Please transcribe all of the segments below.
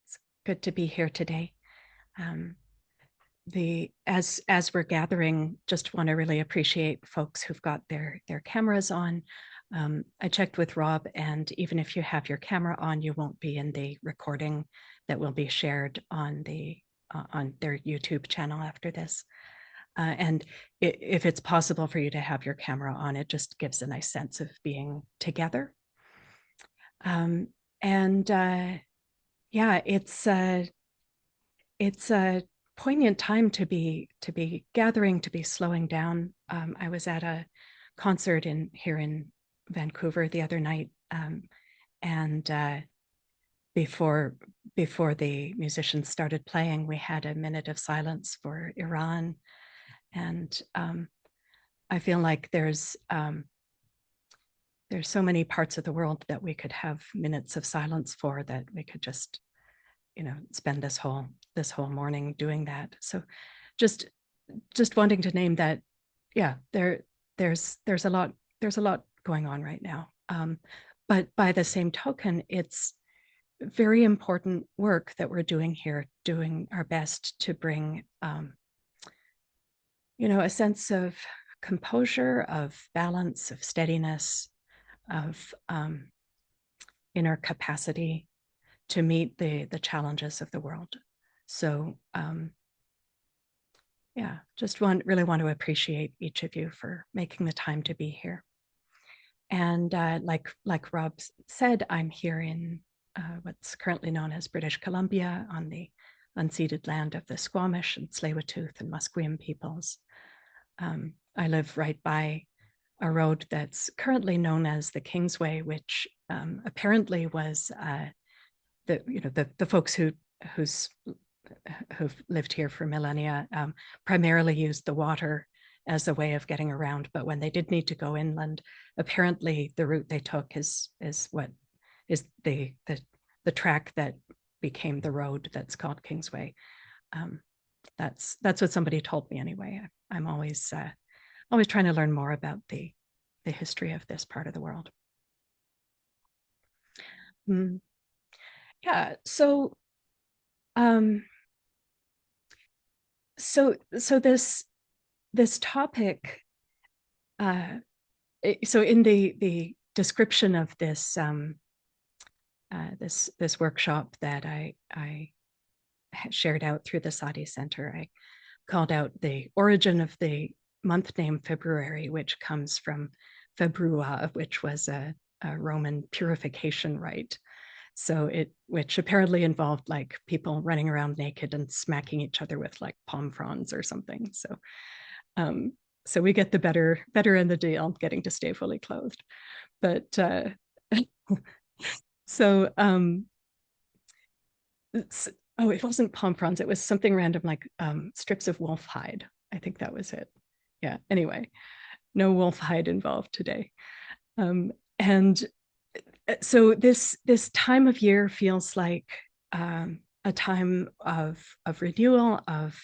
It's good to be here today. Um, as we're gathering, just want to really appreciate folks who've got their cameras on. I checked with Rob, and even if you have your camera on, you won't be in the recording that will be shared on their YouTube channel after this. And if it's possible for you to have your camera on, it just gives a nice sense of being together. And yeah, it's a poignant time to be gathering, to be slowing down. I was at a concert here in Vancouver the other night, and before the musicians started playing, we had a minute of silence for Iran, and I feel like there's so many parts of the world that we could have minutes of silence for, that we could just spend this whole morning doing that. So just wanting to name that, yeah, there's a lot going on right now, but by the same token, it's very important work that we're doing here, doing our best to bring a sense of composure, of balance, of steadiness, of inner capacity to meet the challenges of the world. So yeah, just really want to appreciate each of you for making the time to be here. And like Rob said, I'm here in what's currently known as British Columbia, on the unceded land of the Squamish and Tsleil-Waututh and Musqueam peoples. I live right by a road that's currently known as the Kingsway, which apparently was the folks who've lived here for millennia primarily used the water as a way of getting around. But when they did need to go inland, apparently the route they took is what is the track that became the road that's called Kingsway. That's what somebody told me anyway. I'm always trying to learn more about the history of this part of the world. Yeah, so this topic, so in the description of this this workshop that I shared out through the Sati Center, I called out the origin of the month name February, which comes from februa, which was a Roman purification rite. So which apparently involved like people running around naked and smacking each other with like palm fronds or something. So we get the better end of the deal, getting to stay fully clothed. But so it wasn't palm fronds. It was something random, like strips of wolf hide. I think that was it. Yeah. Anyway, no wolf hide involved today. And so this time of year feels like a time of renewal, of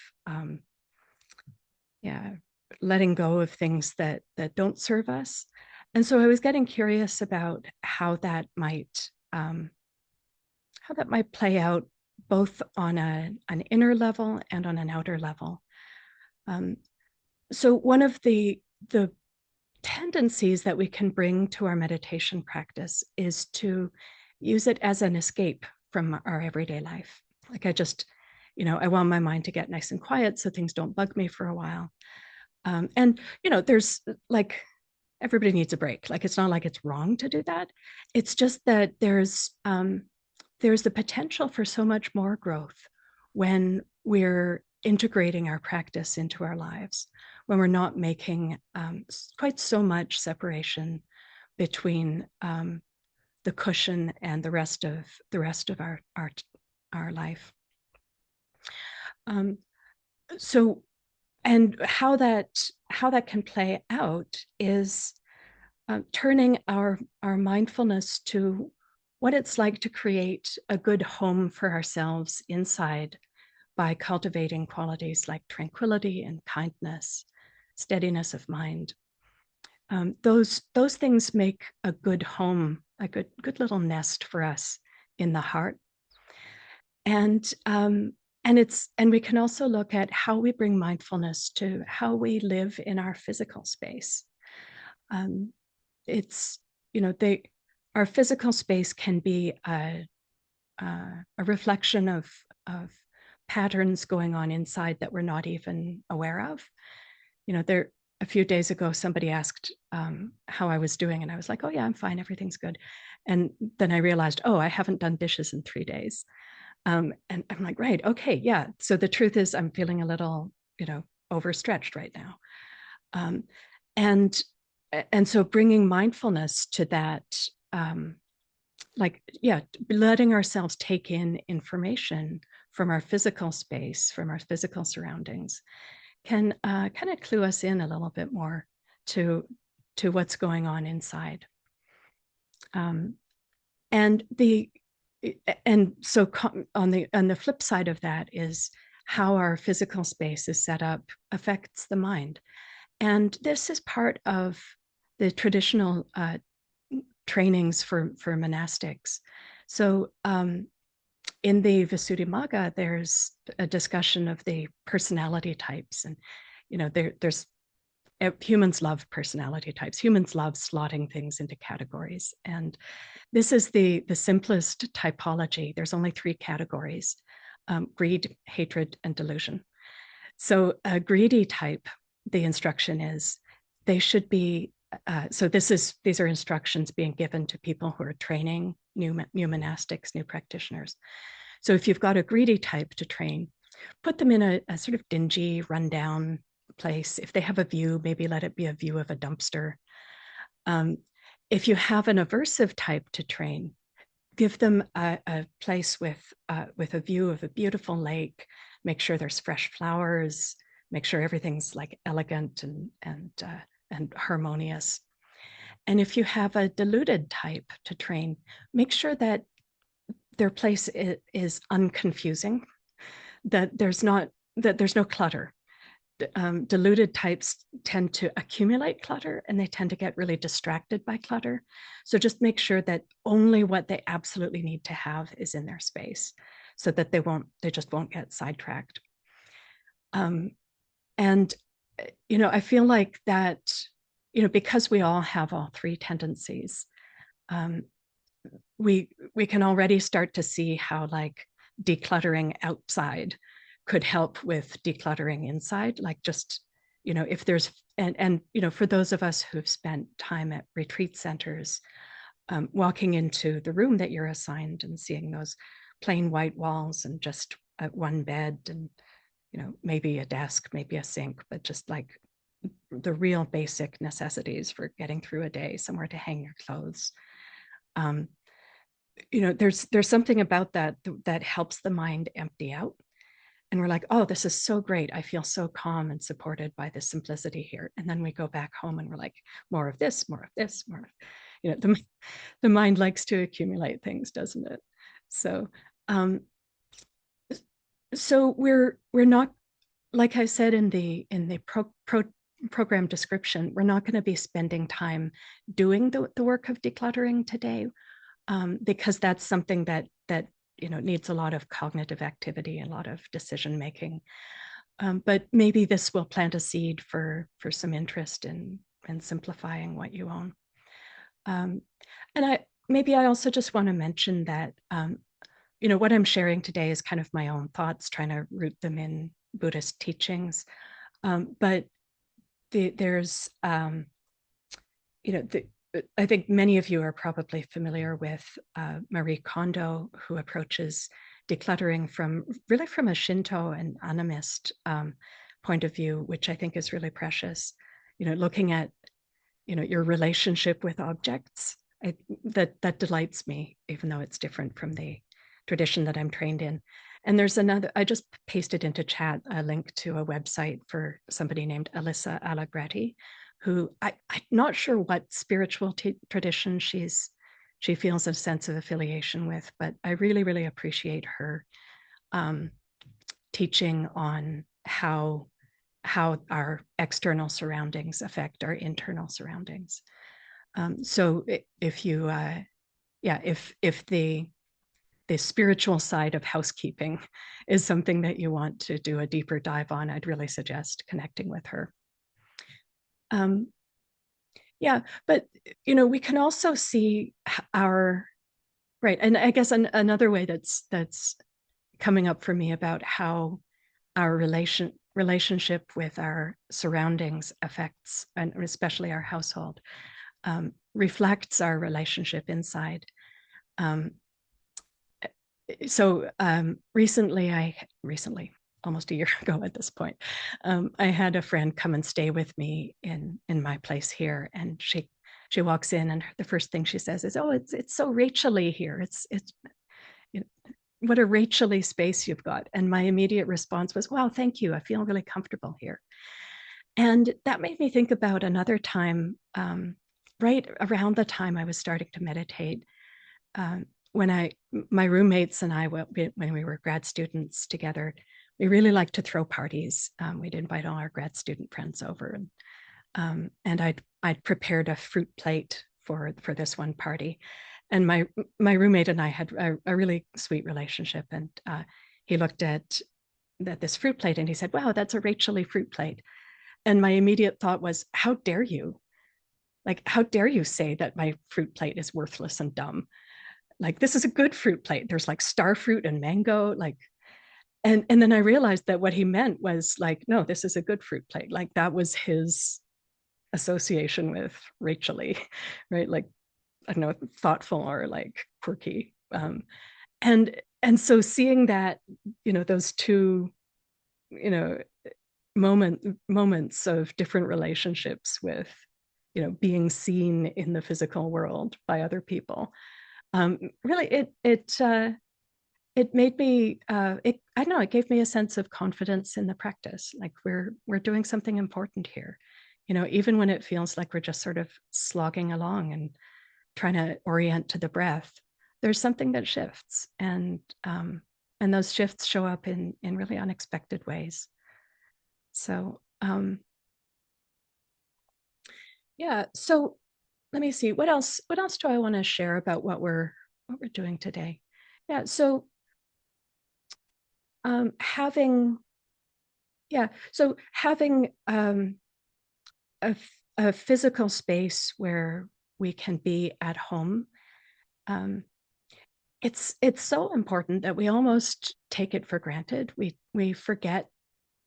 letting go of things that don't serve us. And so I was getting curious about how that might play out, both on an inner level and on an outer level. So one of the tendencies that we can bring to our meditation practice is to use it as an escape from our everyday life. Like I want my mind to get nice and quiet so things don't bug me for a while. And there's like, everybody needs a break. Like, it's not like it's wrong to do that. It's just that there's the potential for so much more growth when we're integrating our practice into our lives, when we're not making quite so much separation between the cushion and the rest of our life. So, and how that can play out is turning our mindfulness to what it's like to create a good home for ourselves inside, by cultivating qualities like tranquility and kindness, steadiness of mind. Those things make a good home, a good little nest for us in the heart. And we can also look at how we bring mindfulness to how we live in our physical space. It's, our physical space can be a reflection of patterns going on inside that we're not even aware of. There a few days ago, somebody asked how I was doing, and I was like, "Oh yeah, I'm fine. Everything's good." And then I realized, oh, I haven't done dishes in 3 days. And I'm like, right, okay, yeah. So the truth is, I'm feeling a little, overstretched right now. Um, and and so bringing mindfulness to that, letting ourselves take in information from our physical space, from our physical surroundings, can kind of clue us in a little bit more to what's going on inside. Um, and the and so on the flip side of that is how our physical space is set up affects the mind. And this is part of the traditional trainings for monastics. So in the Visuddhimagga, there's a discussion of the personality types, and there's humans love personality types. Humans love slotting things into categories, and this is the simplest typology. There's only 3 categories: greed, hatred, and delusion. So a greedy type, the instruction is they should be. So these are instructions being given to people who are training new monastics, new practitioners. So if you've got a greedy type to train, put them in a sort of dingy, rundown place. If they have a view, maybe let it be a view of a dumpster. If you have an aversive type to train, give them a place with a view of a beautiful lake. Make sure there's fresh flowers. Make sure everything's like elegant and harmonious. And if you have a deluded type to train, make sure that their place is unconfusing. That there's no clutter. Deluded types tend to accumulate clutter, and they tend to get really distracted by clutter. So just make sure that only what they absolutely need to have is in their space, so that they just won't get sidetracked. And I feel like that, because we all have all 3 tendencies, we can already start to see how like decluttering outside could help with decluttering inside. Like just, if there's, and for those of us who've spent time at retreat centers, walking into the room that you're assigned and seeing those plain white walls and just one bed and, maybe a desk, maybe a sink, but just like the real basic necessities for getting through a day, somewhere to hang your clothes. There's something about that helps the mind empty out. And we're like, oh, this is so great. I feel so calm and supported by the simplicity here. And then we go back home and we're like, more of this, more of this, more of, the mind likes to accumulate things, doesn't it? So, so we're not, like I said in the program description, we're not going to be spending time doing the work of decluttering today, because that's something that needs a lot of cognitive activity and a lot of decision making. But maybe this will plant a seed for some interest in simplifying what you own. And I also just want to mention that what I'm sharing today is kind of my own thoughts, trying to root them in Buddhist teachings. But there's I think many of you are probably familiar with Marie Kondo, who approaches decluttering from a Shinto and animist point of view, which I think is really precious. Looking at your relationship with objects, that delights me, even though it's different from the tradition that I'm trained in. And there's another, I just pasted into chat a link to a website for somebody named Alyssa Allegretti, who I'm not sure what spiritual tradition she feels a sense of affiliation with, but I really, really appreciate her teaching on how our external surroundings affect our internal surroundings. So if you, if the the spiritual side of housekeeping is something that you want to do a deeper dive on, I'd really suggest connecting with her. Yeah, but we can also see our right, and I guess another way that's coming up for me about how our relationship with our surroundings affects, and especially our household, reflects our relationship inside. So recently, almost a year ago at this point, I had a friend come and stay with me in my place here, and she walks in, and the first thing she says is, "Oh, it's so Rachel-y here. It's what a Rachel-y space you've got." And my immediate response was, "Wow, thank you. I feel really comfortable here." And that made me think about another time, right around the time I was starting to meditate, when my roommates and I, when we were grad students together, we really liked to throw parties. We'd invite all our grad student friends over, and I'd prepared a fruit plate for this one party, and my roommate and I had a really sweet relationship, and he looked at this fruit plate and he said, "Wow, that's a Rachel-y fruit plate." And my immediate thought was, "How dare you? Like, how dare you say that my fruit plate is worthless and dumb? Like, this is a good fruit plate. There's like star fruit and mango, like." And then I realized that what he meant was like, no, this is a good fruit plate. Like, that was his association with Rachel-y, right? Like, I don't know, thoughtful or like quirky. And so seeing that, those two, moments of different relationships with, being seen in the physical world by other people, really it made me, I don't know, it gave me a sense of confidence in the practice. Like, we're doing something important here, even when it feels like we're just sort of slogging along and trying to orient to the breath. There's something that shifts, and those shifts show up in really unexpected ways. So yeah, so let me see, what else do I want to share about what we're doing today? Yeah, so having a physical space where we can be at home, it's so important that we almost take it for granted. We forget,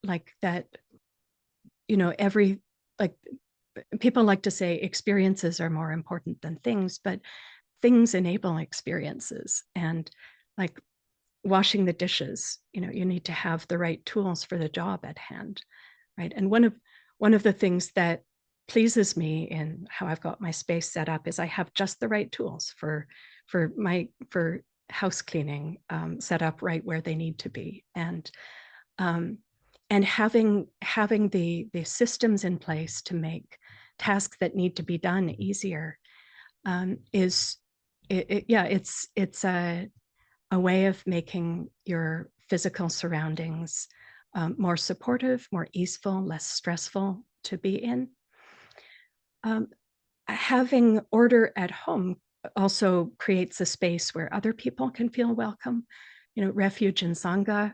like, that, every, like, people like to say experiences are more important than things, but things enable experiences. And like washing the dishes, you need to have the right tools for the job at hand, right? And one of the things that pleases me in how I've got my space set up is I have just the right tools for house cleaning, set up right where they need to be. And having the systems in place to make tasks that need to be done easier, it's a way of making your physical surroundings more supportive, more easeful, less stressful to be in. Having order at home also creates a space where other people can feel welcome. Refuge in Sangha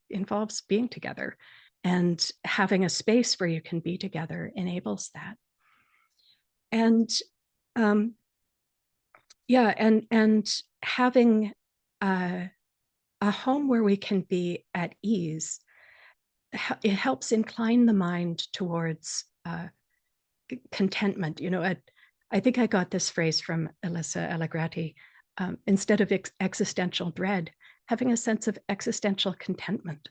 involves being together, and having a space where you can be together enables that. And and having a home where we can be at ease, it helps incline the mind towards contentment. I think I got this phrase from Elissa Allegrati. Instead of existential dread, having a sense of existential contentment,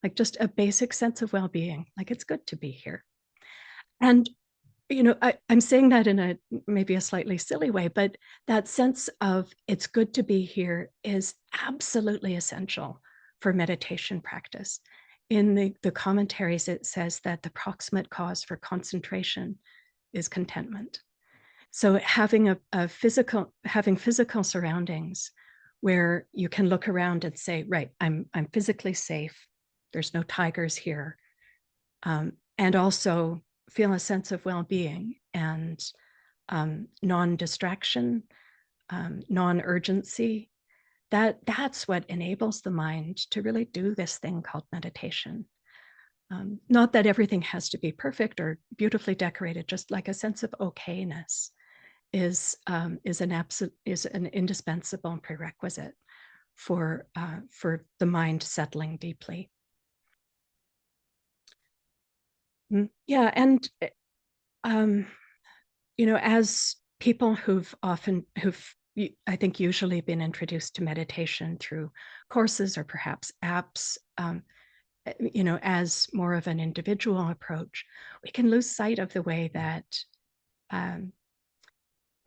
like just a basic sense of well-being, like it's good to be here. And I'm saying that in maybe a slightly silly way, but that sense of it's good to be here is absolutely essential for meditation practice. In the commentaries, it says that the proximate cause for concentration is contentment. So having having physical surroundings where you can look around and say, right, I'm physically safe. There's no tigers here. And also feel a sense of well-being and non-distraction, non-urgency, that's what enables the mind to really do this thing called meditation. Not that everything has to be perfect or beautifully decorated, just like a sense of okayness is an indispensable prerequisite for the mind settling deeply. Yeah, and as people who've I think usually been introduced to meditation through courses or perhaps apps, as more of an individual approach, we can lose sight of the way that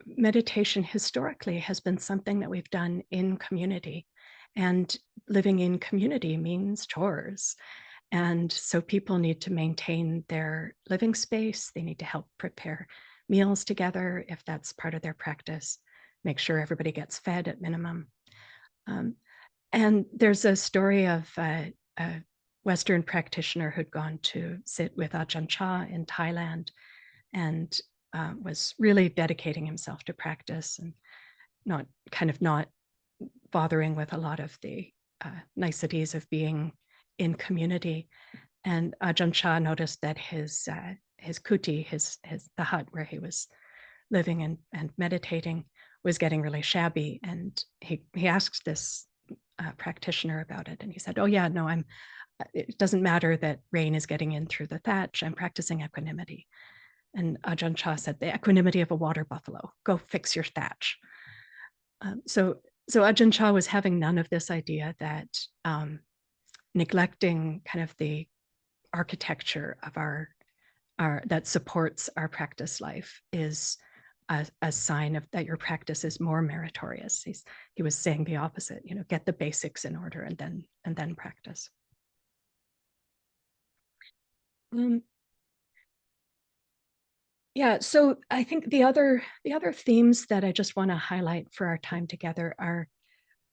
meditation historically has been something that we've done in community. And living in community means chores. And so people need to maintain their living space. They need to help prepare meals together if that's part of their practice, make sure everybody gets fed at minimum. And there's a story of a Western practitioner who'd gone to sit with Ajahn Chah in Thailand and was really dedicating himself to practice and not bothering with a lot of the niceties of being in community. And Ajahn Chah noticed that his kuti, the hut where he was living and meditating, was getting really shabby. And he asked this practitioner about it, and he said, "Oh yeah, no, it doesn't matter that rain is getting in through the thatch. I'm practicing equanimity." And Ajahn Chah said, "The equanimity of a water buffalo. Go fix your thatch." So Ajahn Chah was having none of this idea that neglecting kind of the architecture of our that supports our practice life is a sign of that your practice is more meritorious. He was saying the opposite. Get the basics in order and then practice. Yeah, so I think the other themes that I just want to highlight for our time together are,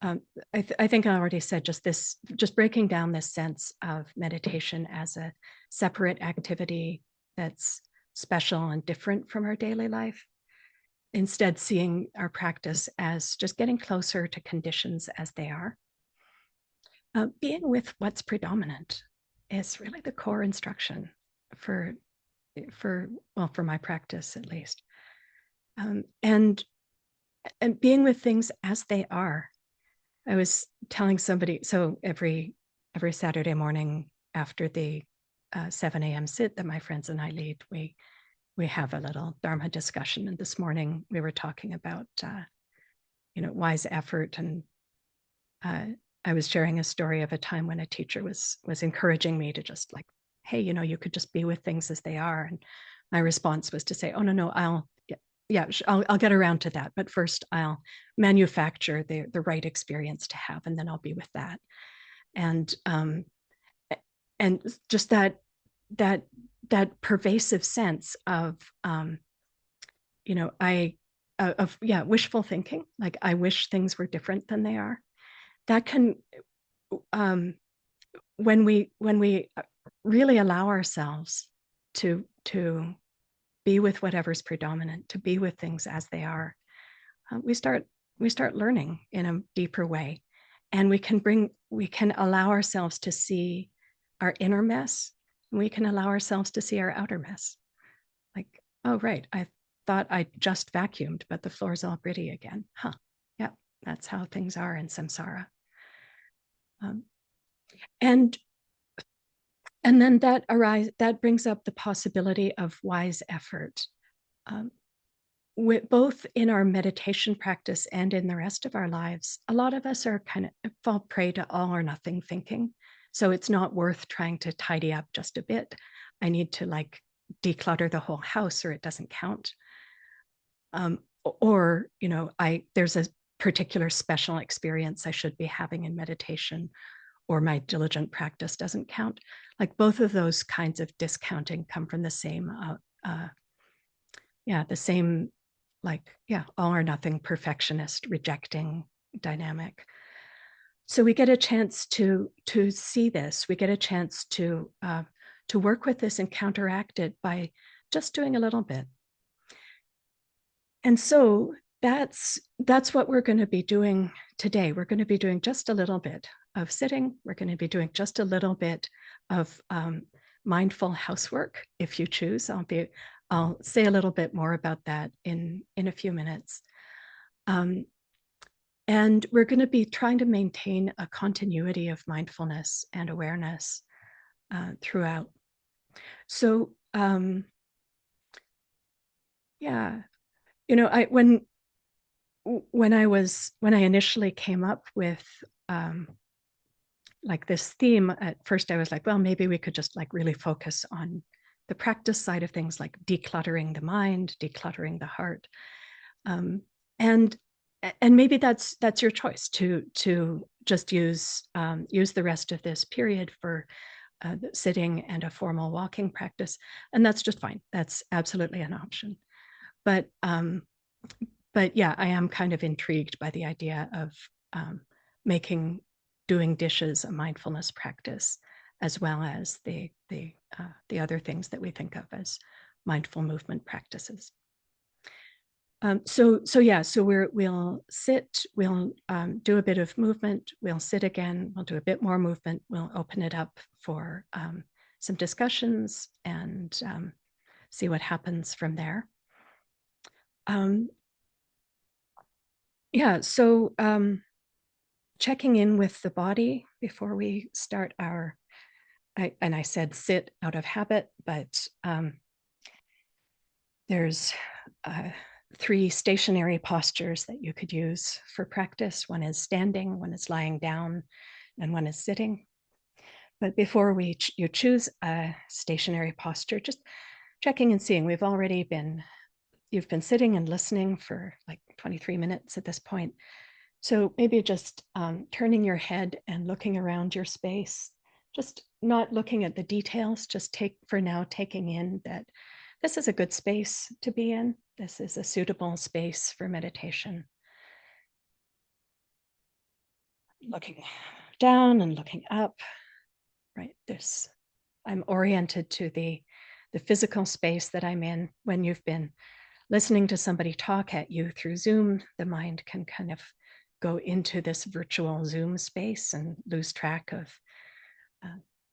I think I already said just breaking down this sense of meditation as a separate activity that's special and different from our daily life. Instead, seeing our practice as just getting closer to conditions as they are. Being with what's predominant is really the core instruction for my practice at least. And being with things as they are. I was telling somebody, so every Saturday morning after the 7 a.m. sit that my friends and I lead, we have a little Dharma discussion. And this morning we were talking about, wise effort. And I was sharing a story of a time when a teacher was encouraging me to just like, hey, you could just be with things as they are. And my response was to say, oh, no, I'll get around to that. But first I'll manufacture the right experience to have, and then I'll be with that. And just that pervasive sense of, wishful thinking, like I wish things were different than they are. That can, when we really allow ourselves to be with whatever's predominant, to be with things as they are, we start learning in a deeper way, and we can allow ourselves to see our inner mess, and we can allow ourselves to see our outer mess. Like, oh right, I thought I just vacuumed, but the floor's all gritty again. Yeah, that's how things are in samsara. And then that brings up the possibility of wise effort. Both in our meditation practice and in the rest of our lives, a lot of us are kind of fall prey to all or nothing thinking. So it's not worth trying to tidy up just a bit. I need to like declutter the whole house or it doesn't count. Or, there's a particular special experience I should be having in meditation, or my diligent practice doesn't count. Like both of those kinds of discounting come from the same, all or nothing perfectionist rejecting dynamic. So we get a chance to see this. We get a chance to work with this and counteract it by just doing a little bit. And so that's what we're going to be doing today. We're going to be doing just a little bit of sitting. We're going to be doing just a little bit of mindful housework, if you choose. I'll say a little bit more about that in a few minutes. And we're going to be trying to maintain a continuity of mindfulness and awareness throughout. So, yeah, you know, when I initially came up with like this theme, at first I was like, well, maybe we could just like really focus on the practice side of things, like decluttering the mind, decluttering the heart, and maybe that's your choice to just use the rest of this period for sitting and a formal walking practice, and that's just fine. That's absolutely an option. But yeah, I am kind of intrigued by the idea of making doing dishes a mindfulness practice, as well as the other things that we think of as mindful movement practices. So we'll sit, we'll do a bit of movement, we'll sit again, we'll do a bit more movement, we'll open it up for some discussions and see what happens from there. Yeah, so checking in with the body before we start our, I said sit out of habit, but there's 3 stationary postures that you could use for practice. One is standing, one is lying down, and one is sitting. But before you choose a stationary posture, just checking and seeing. You've been sitting and listening for like 23 minutes at this point. So maybe just turning your head and looking around your space, just not looking at the details, just taking in that this is a good space to be in. This is a suitable space for meditation. Looking down and looking up, right? I'm oriented to the physical space that I'm in. When you've been listening to somebody talk at you through Zoom, the mind can kind of go into this virtual Zoom space and lose track of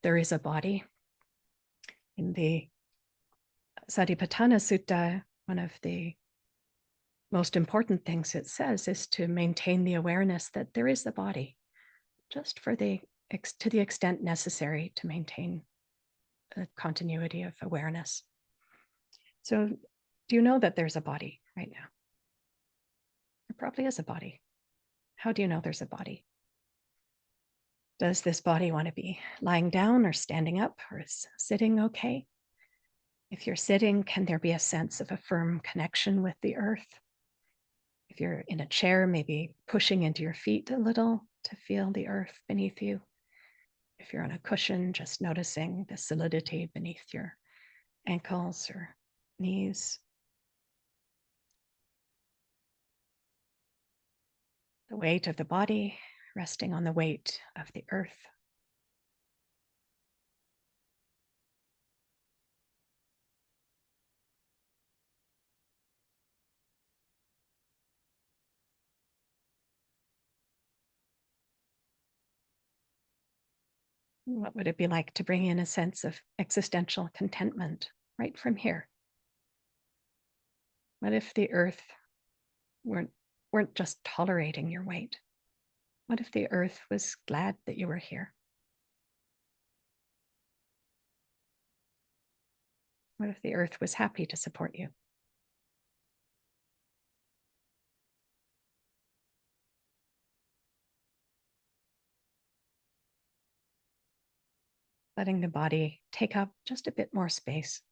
there is a body. In the Satipatthana Sutta, one of the most important things it says is to maintain the awareness that there is the body, just to the extent necessary to maintain a continuity of awareness. So, do you know that there's a body right now? There probably is a body. How do you know there's a body? Does this body want to be lying down or standing up, or is sitting okay? If you're sitting, can there be a sense of a firm connection with the earth? If you're in a chair, maybe pushing into your feet a little to feel the earth beneath you. If you're on a cushion, just noticing the solidity beneath your ankles or knees. The weight of the body resting on the weight of the earth. What would it be like to bring in a sense of existential contentment right from here? What if the earth weren't just tolerating your weight? What if the earth was glad that you were here? What if the earth was happy to support you? Letting the body take up just a bit more space.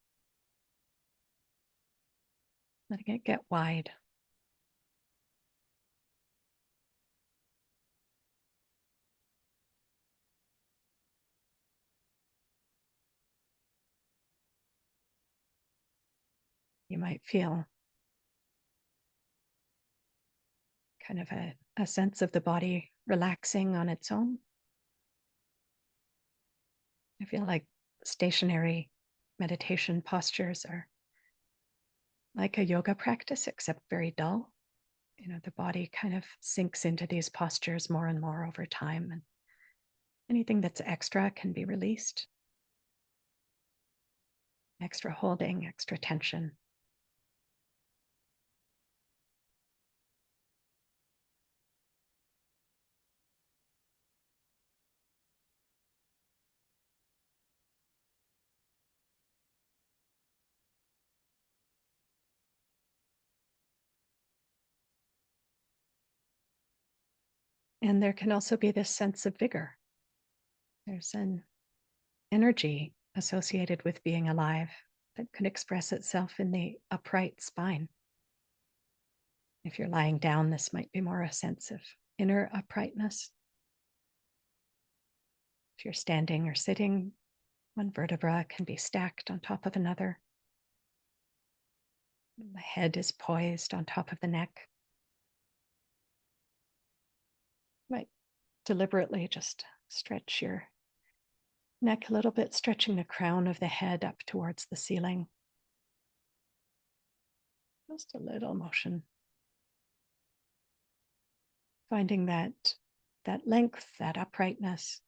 Letting it get wide. You might feel kind of a sense of the body relaxing on its own. I feel like stationary meditation postures are like a yoga practice, except very dull. the body kind of sinks into these postures more and more over time. And anything that's extra can be released. Extra holding, extra tension. And there can also be this sense of vigor. There's an energy associated with being alive that can express itself in the upright spine. If you're lying down, this might be more a sense of inner uprightness. If you're standing or sitting, one vertebra can be stacked on top of another. The head is poised on top of the neck. You might deliberately just stretch your neck a little bit, stretching the crown of the head up towards the ceiling. Just a little motion. Finding that length, that uprightness.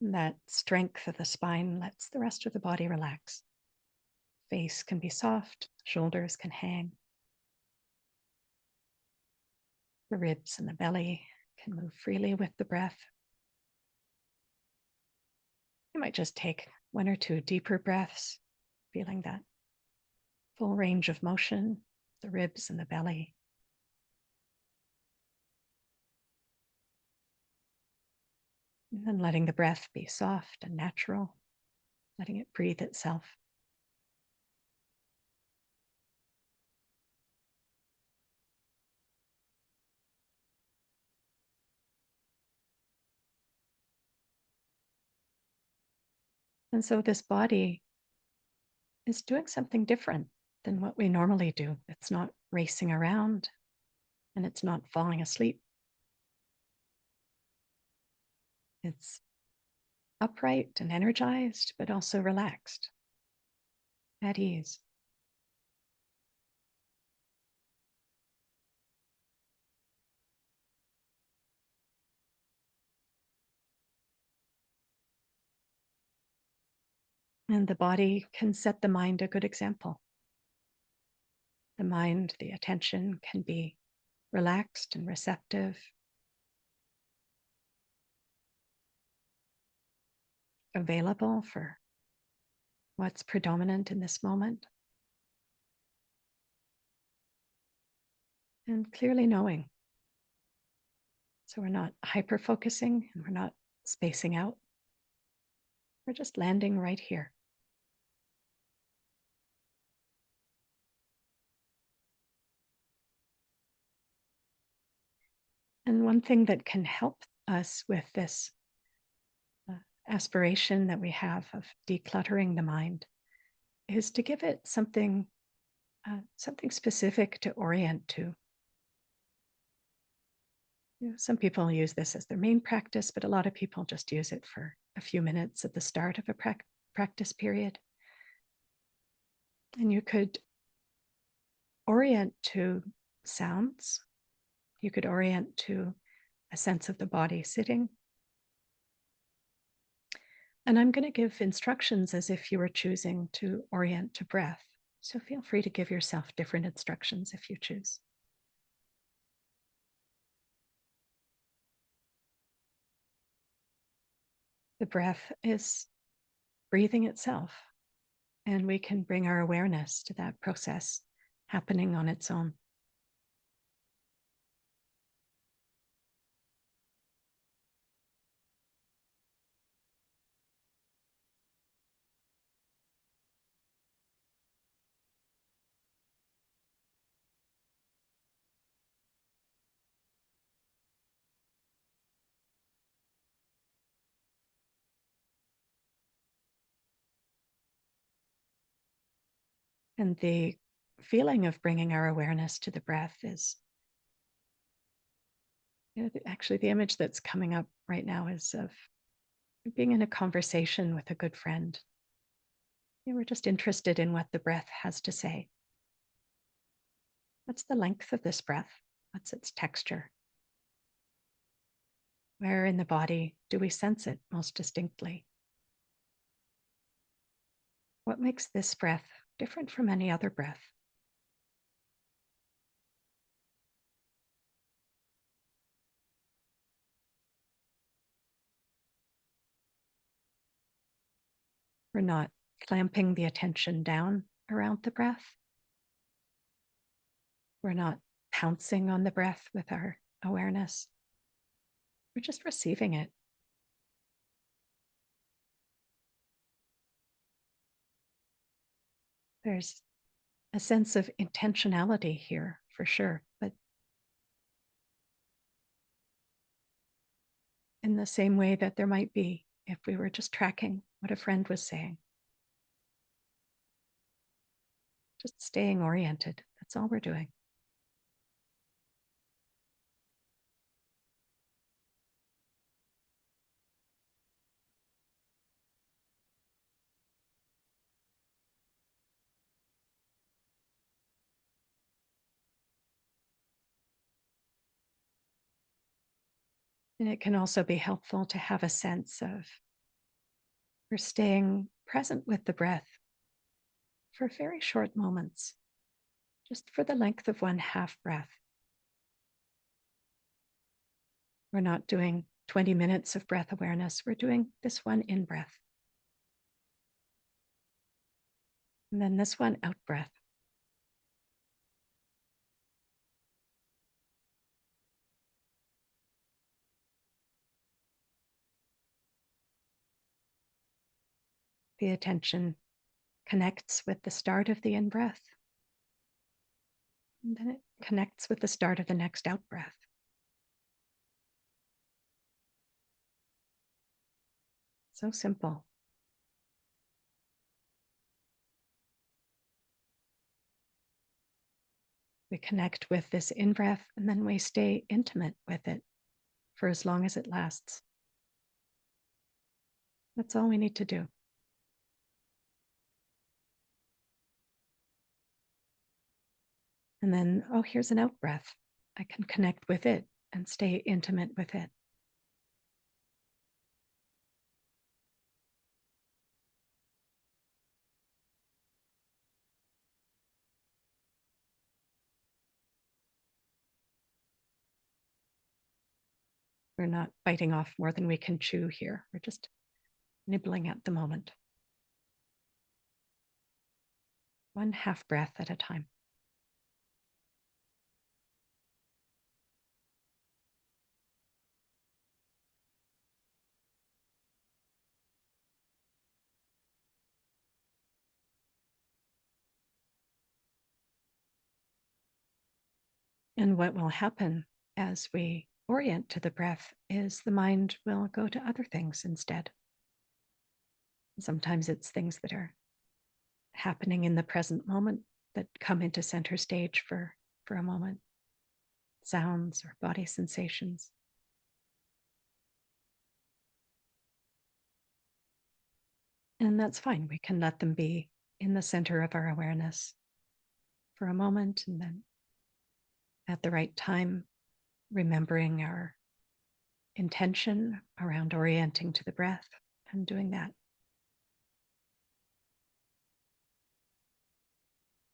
And that strength of the spine lets the rest of the body relax. Face can be soft, shoulders can hang. The ribs and the belly can move freely with the breath. You might just take one or two deeper breaths, feeling that full range of motion, the ribs and the belly. And then letting the breath be soft and natural, letting it breathe itself. And so this body is doing something different than what we normally do. It's not racing around and it's not falling asleep. It's upright and energized, but also relaxed, at ease. And the body can set the mind a good example. The mind, the attention can be relaxed and receptive, available for what's predominant in this moment, and clearly knowing. So we're not hyper-focusing and we're not spacing out. We're just landing right here. And one thing that can help us with this aspiration that we have of decluttering the mind is to give it something specific to orient to. Some people use this as their main practice, but a lot of people just use it for a few minutes at the start of a practice period. And you could orient to sounds. You could orient to a sense of the body sitting. And I'm going to give instructions as if you were choosing to orient to breath. So feel free to give yourself different instructions if you choose. The breath is breathing itself, and we can bring our awareness to that process happening on its own. And the feeling of bringing our awareness to the breath is, actually the image that's coming up right now is of being in a conversation with a good friend. We're just interested in what the breath has to say. What's the length of this breath? What's its texture? Where in the body do we sense it most distinctly? What makes this breath different from any other breath? We're not clamping the attention down around the breath. We're not pouncing on the breath with our awareness. We're just receiving it. There's a sense of intentionality here for sure, but in the same way that there might be if we were just tracking what a friend was saying. Just staying oriented. That's all we're doing. And it can also be helpful to have a sense of we're staying present with the breath for very short moments, just for the length of one half breath. We're not doing 20 minutes of breath awareness. We're doing this one in breath. And then this one out breath. The attention connects with the start of the in breath. And then it connects with the start of the next out breath. So simple. We connect with this in breath and then we stay intimate with it for as long as it lasts. That's all we need to do. And then, oh, here's an out breath. I can connect with it and stay intimate with it. We're not biting off more than we can chew here. We're just nibbling at the moment. One half breath at a time. And what will happen as we orient to the breath is the mind will go to other things instead. Sometimes it's things that are happening in the present moment that come into center stage for a moment. Sounds or body sensations. And that's fine. We can let them be in the center of our awareness for a moment, and then at the right time, remembering our intention around orienting to the breath and doing that.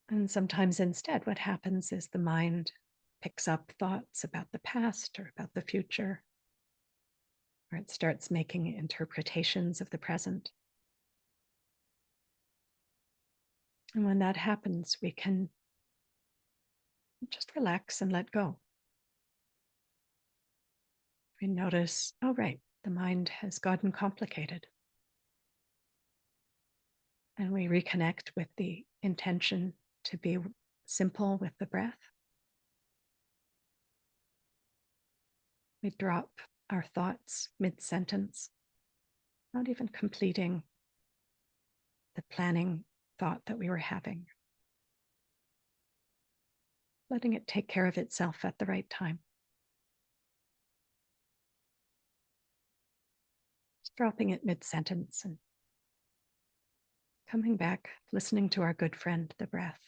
And sometimes instead, what happens is the mind picks up thoughts about the past or about the future, or it starts making interpretations of the present. And when that happens, we can just relax and let go. We notice, oh, right, the mind has gotten complicated. And we reconnect with the intention to be simple with the breath. We drop our thoughts mid-sentence, not even completing the planning thought that we were having, letting it take care of itself at the right time. Just dropping it mid-sentence and Coming back, listening to our good friend, the breath.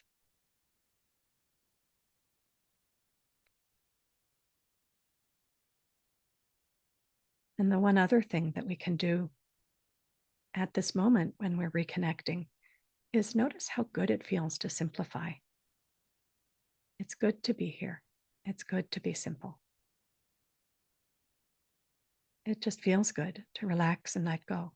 And the one other thing that we can do at this moment when we're reconnecting is notice how good it feels to simplify. It's good to be here. It's good to be simple. It just feels good to relax and let go.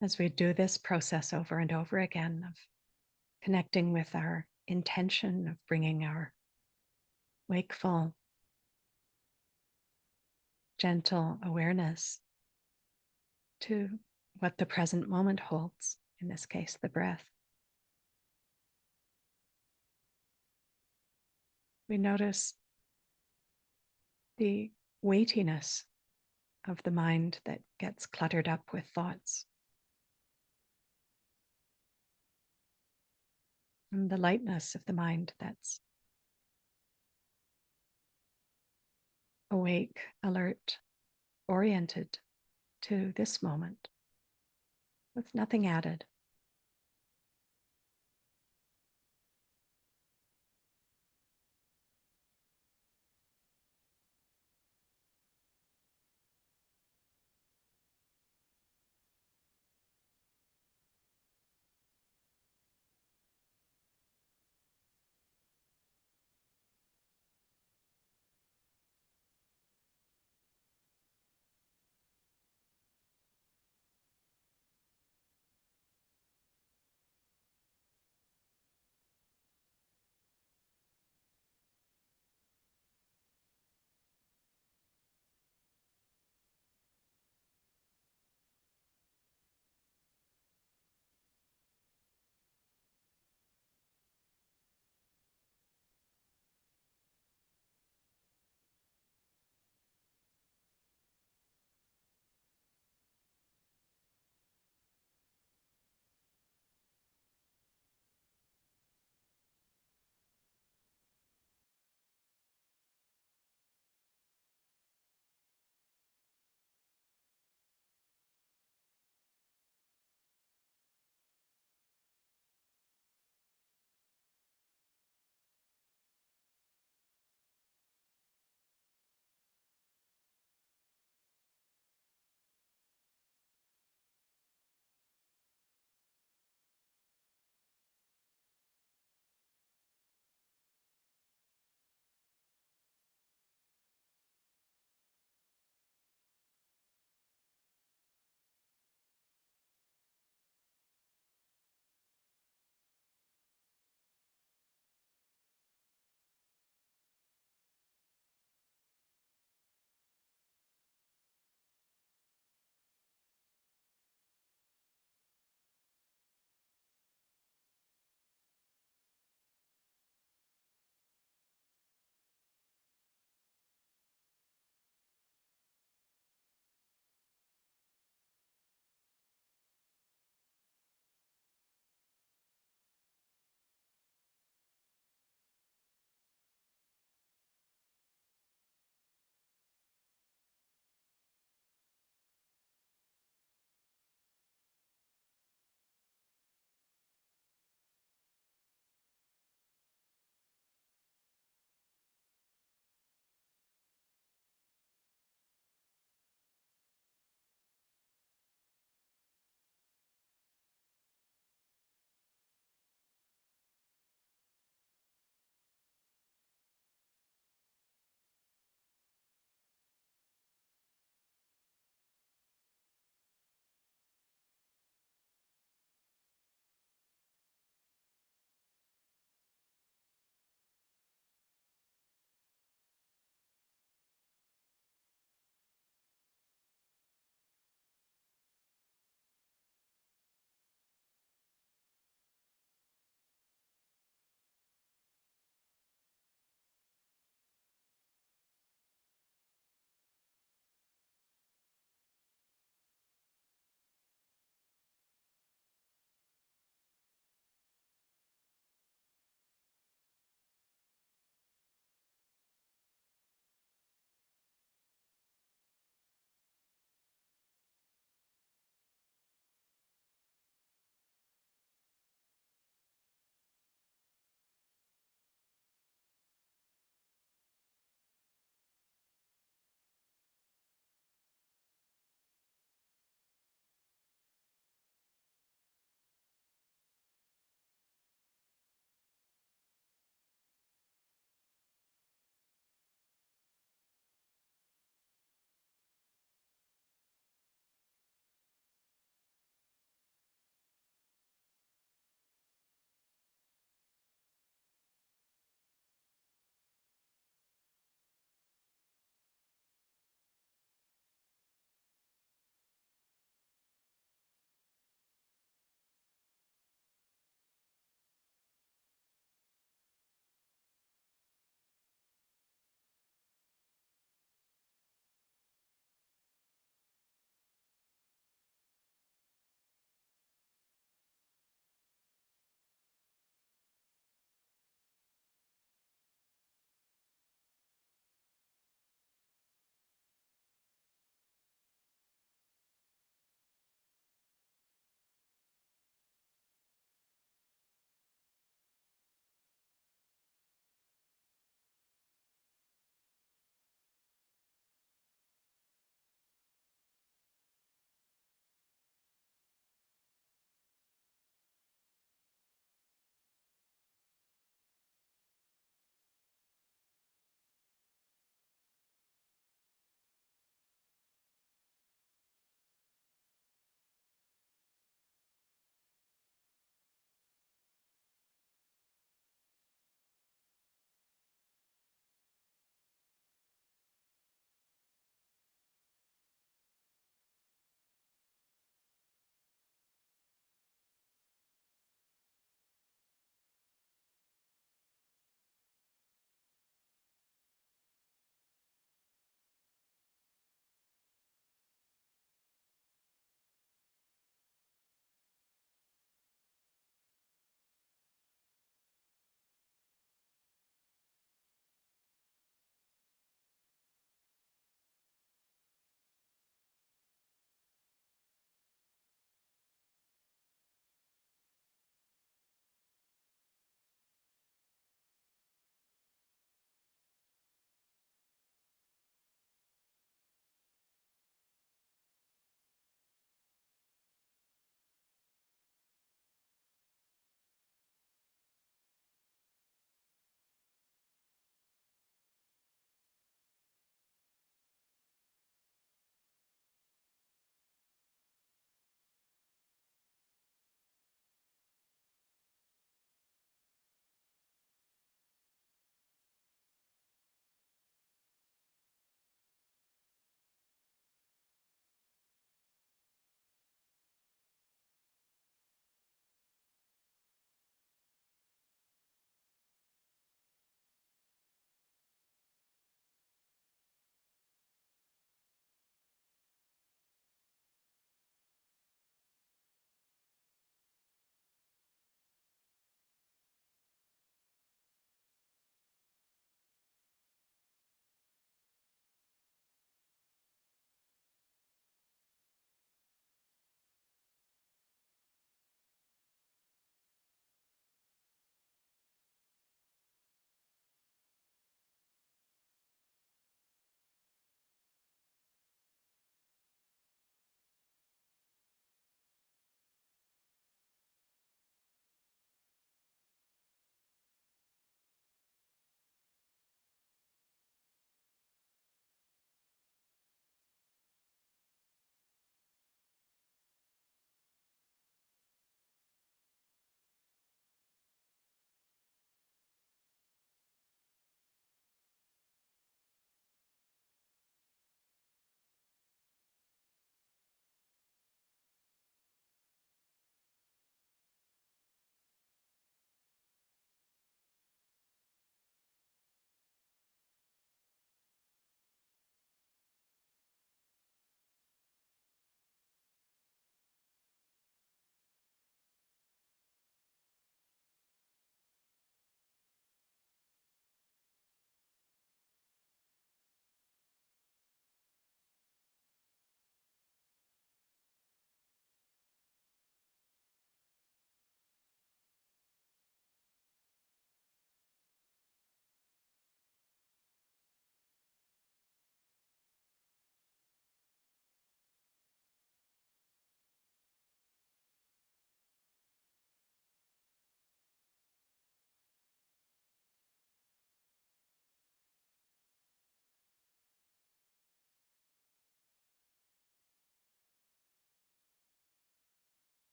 As we do this process over and over again of connecting with our intention of bringing our wakeful, gentle awareness to what the present moment holds, in this case, the breath. We notice the weightiness of the mind that gets cluttered up with thoughts, and the lightness of the mind that's awake, alert, oriented to this moment with nothing added.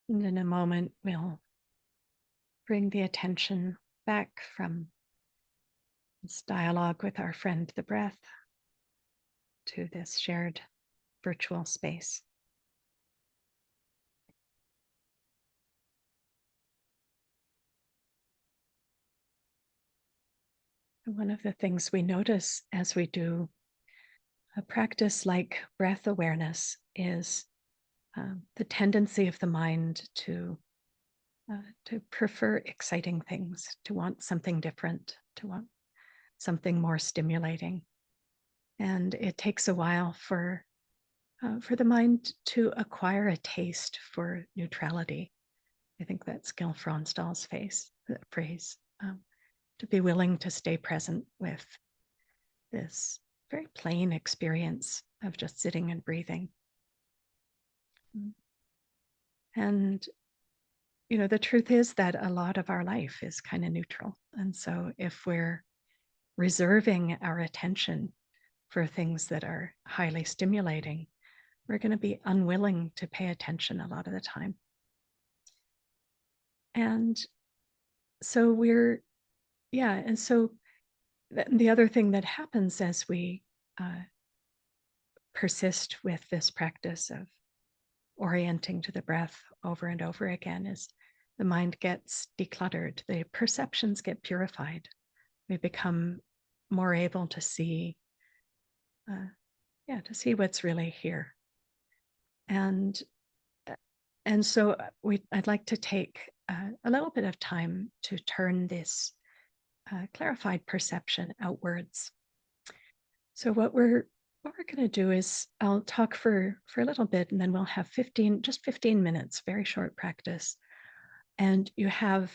And in a moment, we'll bring the attention back from this dialogue with our friend, the breath, to this shared virtual space. And one of the things we notice as we do a practice like breath awareness is the tendency of the mind to prefer exciting things, to want something different, to want something more stimulating. And it takes a while for the mind to acquire a taste for neutrality. I think that's Gil Fronsdal's phrase, to be willing to stay present with this very plain experience of just sitting and breathing. And, you know, the truth is that a lot of our life is kind of neutral. And so if we're reserving our attention for things that are highly stimulating, we're going to be unwilling to pay attention a lot of the time. And so and so the other thing that happens as we persist with this practice of orienting to the breath over and over again is the mind gets decluttered, the perceptions get purified. We become more able to see, to see what's really here. And so I'd like to take a little bit of time to turn this clarified perception outwards. So what we're going to do is I'll talk for a little bit, and then we'll have 15 minutes, very short practice. And you have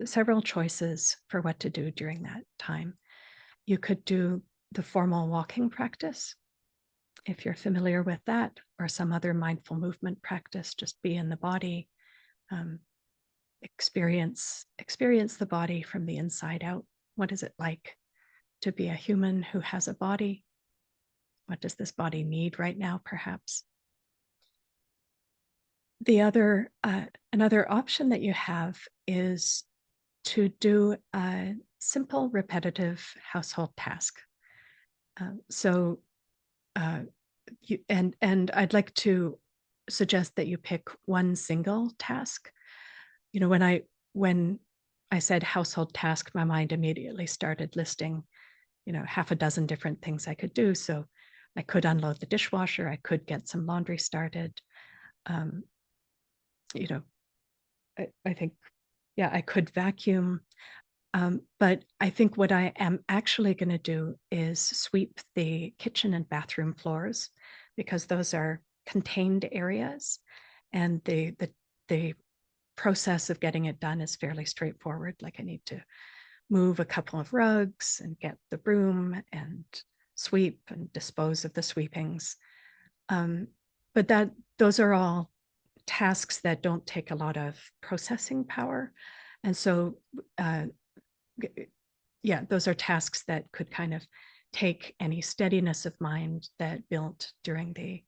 several choices for what to do during that time. You could do the formal walking practice, if you're familiar with that, or some other mindful movement practice. Just be in the body, experience the body from the inside out. What is it like to be a human who has a body? What does this body need right now, perhaps? The other, another option that you have is to do a simple, repetitive household task. And I'd like to suggest that you pick one single task. You know, when I said household task, my mind immediately started listing, you know, half a dozen different things I could do. So I could unload the dishwasher, I could get some laundry started. You know, I think, yeah, I could vacuum. But I think what I am actually going to do is sweep the kitchen and bathroom floors, because those are contained areas, and the process of getting it done is fairly straightforward. Like I need to move a couple of rugs and get the broom and sweep and dispose of the sweepings. But those are all tasks that don't take a lot of processing power. And so, those are tasks that could kind of take any steadiness of mind that built during the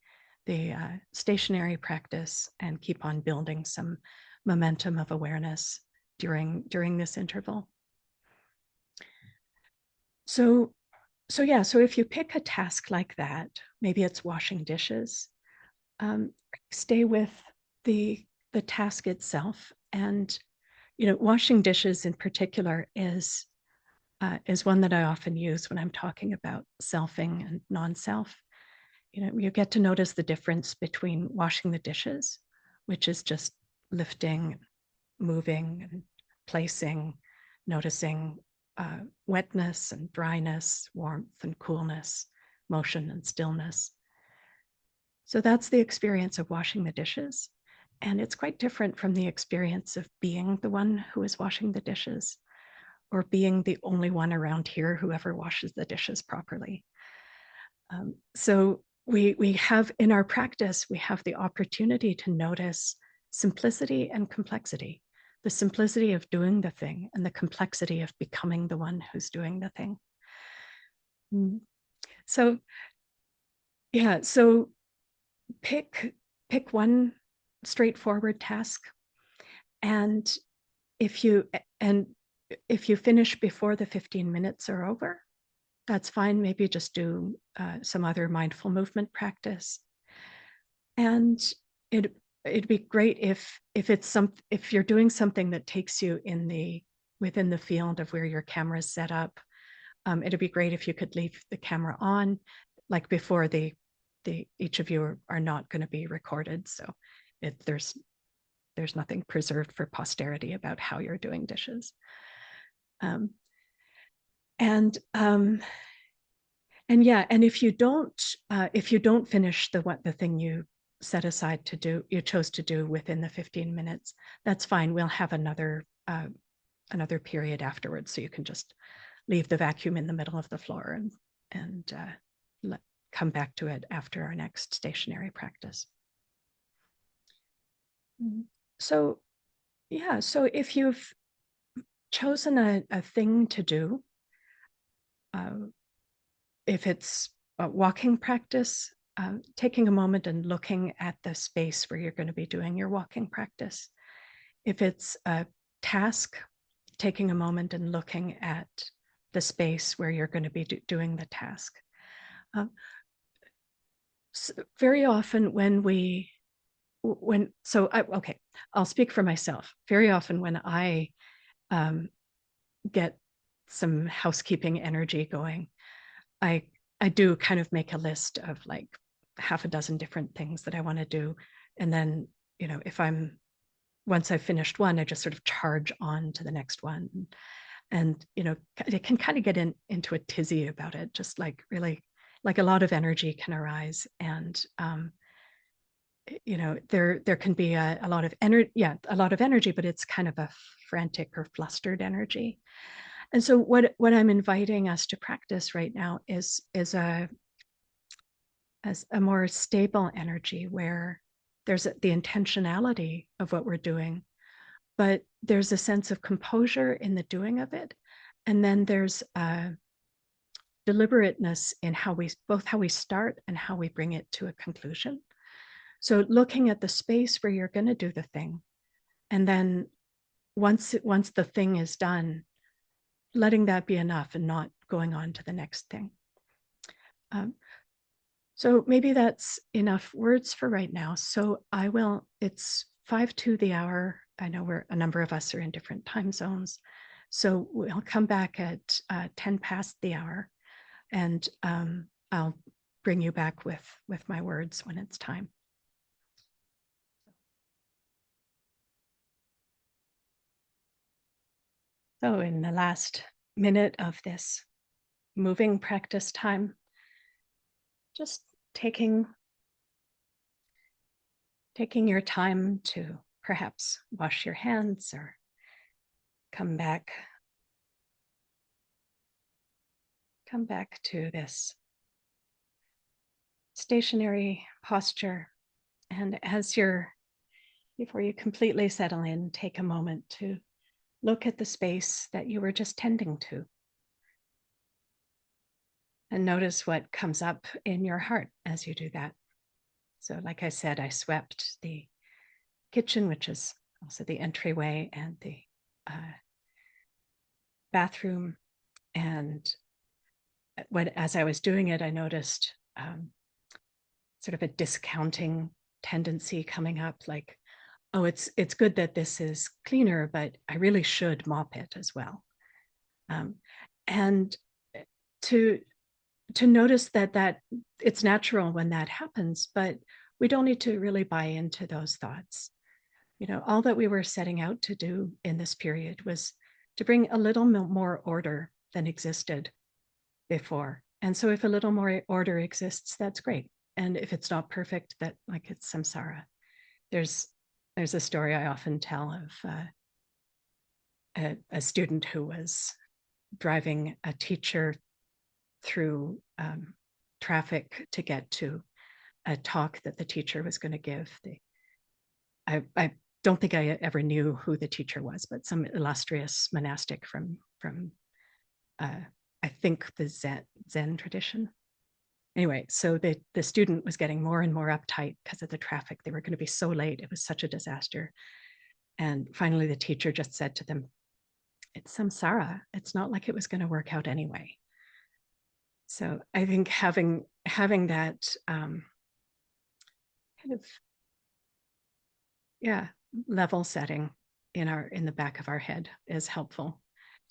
stationary practice and keep on building some momentum of awareness during this interval. So if you pick a task like that, maybe it's washing dishes, stay with the task itself. And, you know, washing dishes in particular is one that I often use when I'm talking about selfing and non-self. You know, you get to notice the difference between washing the dishes, which is just lifting, moving, and placing, noticing wetness and dryness, warmth and coolness, motion and stillness. So that's the experience of washing the dishes. And it's quite different from the experience of being the one who is washing the dishes, or being the only one around here who ever washes the dishes properly. So we have, in our practice, we have the opportunity to notice simplicity and complexity, the simplicity of doing the thing and the complexity of becoming the one who's doing the thing. So pick one straightforward task. And if you finish before the 15 minutes are over, that's fine. Maybe just do some other mindful movement practice. And it'd be great if you're doing something that takes you within the field of where your camera is set up. It'd be great if you could leave the camera on, like before each of you are not going to be recorded. So there's nothing preserved for posterity about how you're doing dishes. And yeah, and if you don't finish the thing you set aside to do, you chose to do within the 15 minutes, that's fine. We'll have another period afterwards, so you can just leave the vacuum in the middle of the floor and come back to it after our next stationary practice. So yeah, so if you've chosen a thing to do, if it's a walking practice, taking a moment and looking at the space where you're going to be doing your walking practice. If it's a task, taking a moment and looking at the space where you're going to be doing the task. So very often I'll speak for myself. Very often when I get some housekeeping energy going, I do kind of make a list of like half a dozen different things that I want to do. And then, once I've finished one, I just sort of charge on to the next one. And, it can kind of get into a tizzy about it, just like really, like a lot of energy can arise. And, there can be a lot of energy, but it's kind of a frantic or flustered energy. And so what I'm inviting us to practice right now is a more stable energy where there's the intentionality of what we're doing, but there's a sense of composure in the doing of it. And then there's a deliberateness in how we start and how we bring it to a conclusion. So looking at the space where you're going to do the thing, and then once the thing is done, letting that be enough and not going on to the next thing. So maybe that's enough words for right now. So it's 5 to the hour. I know a number of us are in different time zones. So we'll come back at 10 past the hour, and I'll bring you back with my words when it's time. So in the last minute of this moving practice time, just taking your time to perhaps wash your hands or come back to this stationary posture. And before you completely settle in, take a moment to look at the space that you were just tending to. And notice what comes up in your heart as you do that. So like I said, I swept the kitchen, which is also the entryway, and the bathroom. And as I was doing it, I noticed sort of a discounting tendency coming up, like, oh, it's good that this is cleaner, but I really should mop it as well. And to notice that it's natural when that happens, but we don't need to really buy into those thoughts. All that we were setting out to do in this period was to bring a little more order than existed before. And so if a little more order exists, that's great. And if it's not perfect, it's samsara. There's a story I often tell of a student who was driving a teacher through traffic to get to a talk that the teacher was going to give. I don't think I ever knew who the teacher was, but some illustrious monastic from I think the Zen tradition. Anyway, so the student was getting more and more uptight because of the traffic. They were going to be so late. It was such a disaster. And finally, the teacher just said to them, "It's samsara. It's not like it was going to work out anyway." So I think having that kind of, yeah, level setting in the back of our head is helpful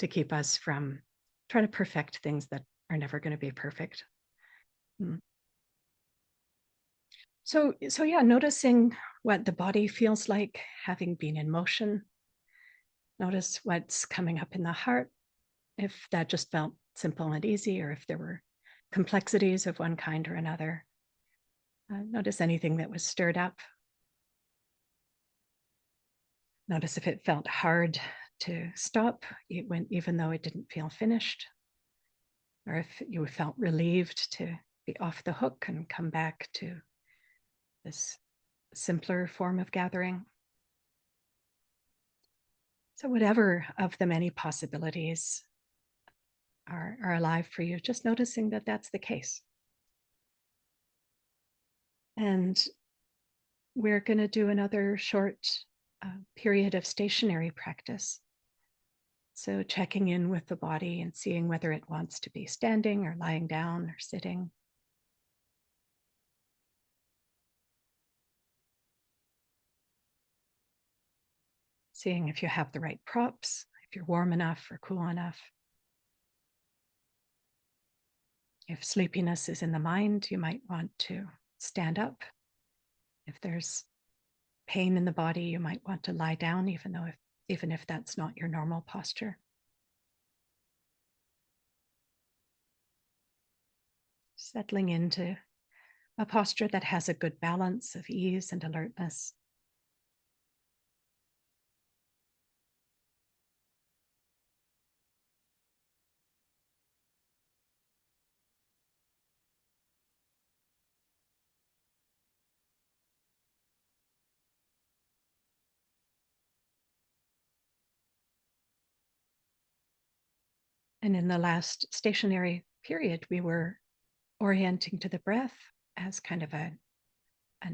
to keep us from trying to perfect things that are never going to be perfect. So yeah, noticing what the body feels like having been in motion. Notice what's coming up in the heart, if that just felt simple and easy, or if there were complexities of one kind or another. Notice anything that was stirred up. Notice if it felt hard to stop, even though it didn't feel finished, or if you felt relieved to be off the hook and come back to this simpler form of gathering. So whatever of the many possibilities are alive for you, just noticing that that's the case. And we're going to do another short period of stationary practice. So checking in with the body and seeing whether it wants to be standing or lying down or sitting. Seeing if you have the right props, if you're warm enough or cool enough. If sleepiness is in the mind, you might want to stand up. If there's pain in the body, you might want to lie down, even if that's not your normal posture. Settling into a posture that has a good balance of ease and alertness. And in the last stationary period, we were orienting to the breath as kind of an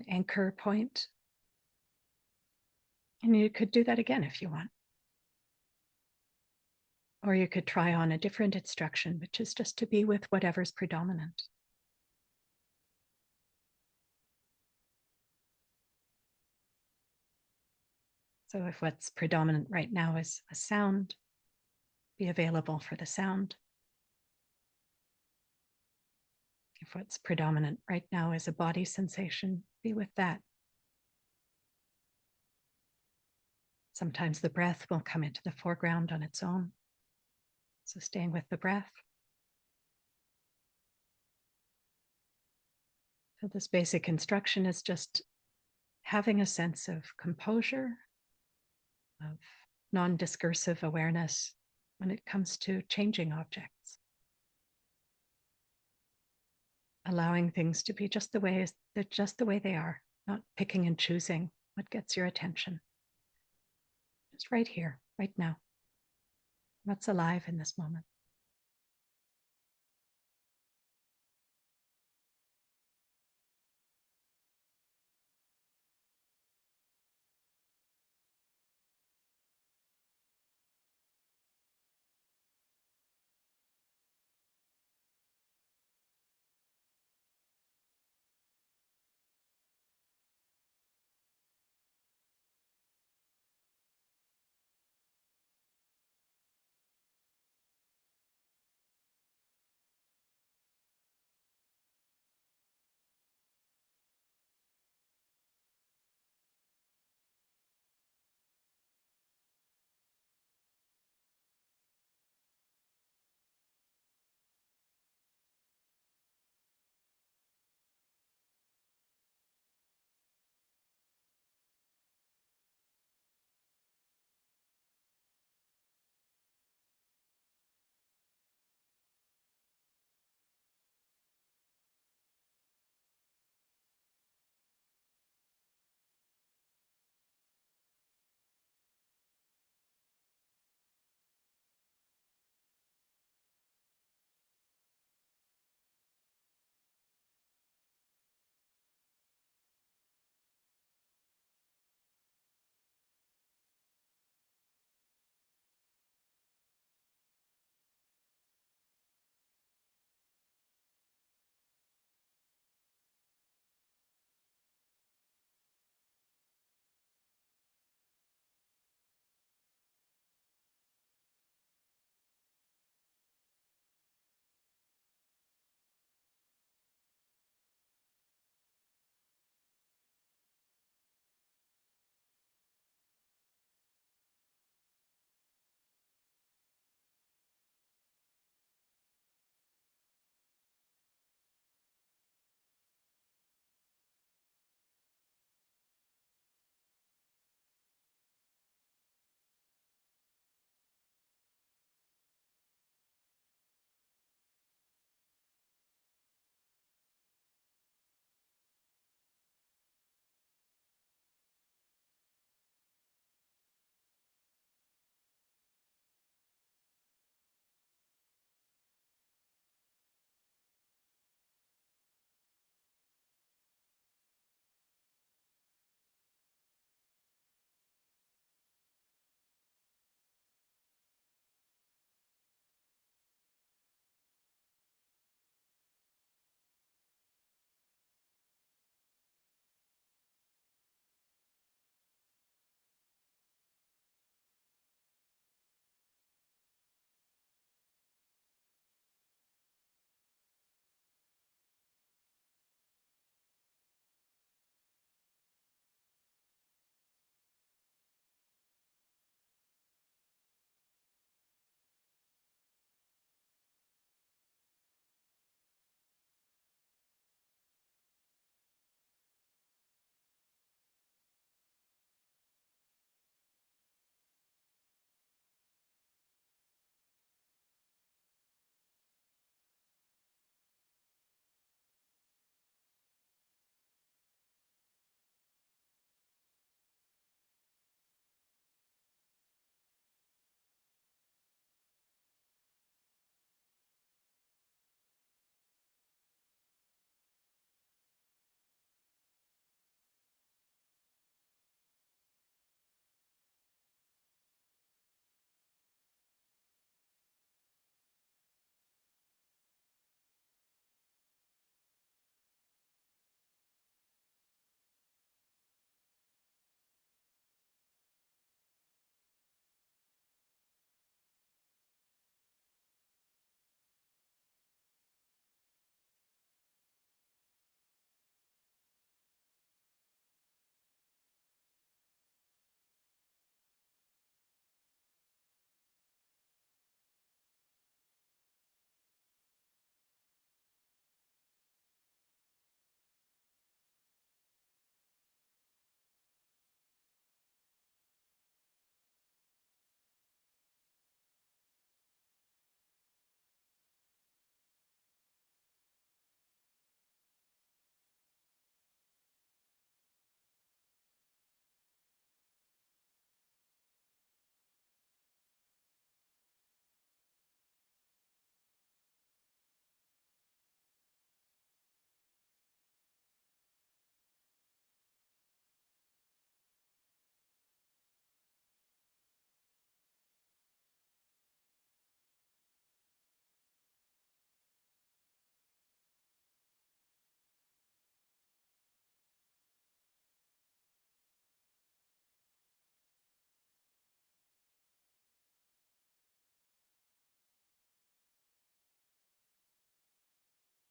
anchor point. And you could do that again if you want. Or you could try on a different instruction, which is just to be with whatever's predominant. So if what's predominant right now is a sound, be available for the sound. If what's predominant right now is a body sensation, be with that. Sometimes the breath will come into the foreground on its own. So staying with the breath. So this basic instruction is just having a sense of composure, of non-discursive awareness when it comes to changing objects. Allowing things to be just the way they are, not picking and choosing what gets your attention. Just right here, right now. What's alive in this moment?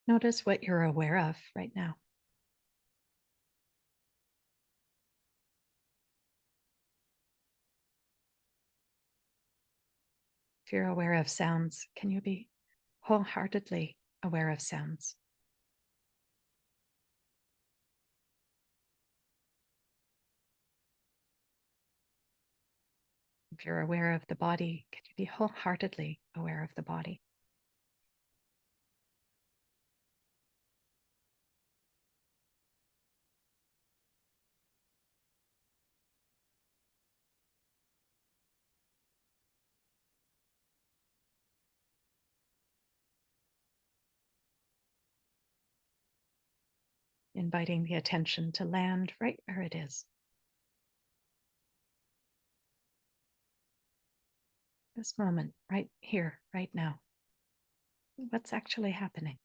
Notice what you're aware of right now. If you're aware of sounds, can you be wholeheartedly aware of sounds? If you're aware of the body, can you be wholeheartedly aware of the body? Inviting the attention to land right where it is. This moment, right here, right now. What's actually happening?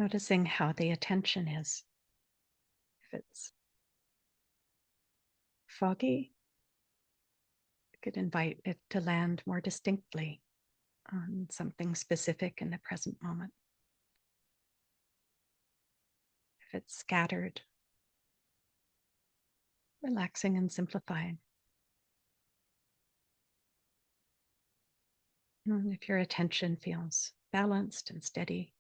Noticing how the attention is. If it's foggy, you could invite it to land more distinctly on something specific in the present moment. If it's scattered, relaxing and simplifying. And if your attention feels balanced and steady,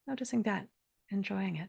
noticing that, enjoying it.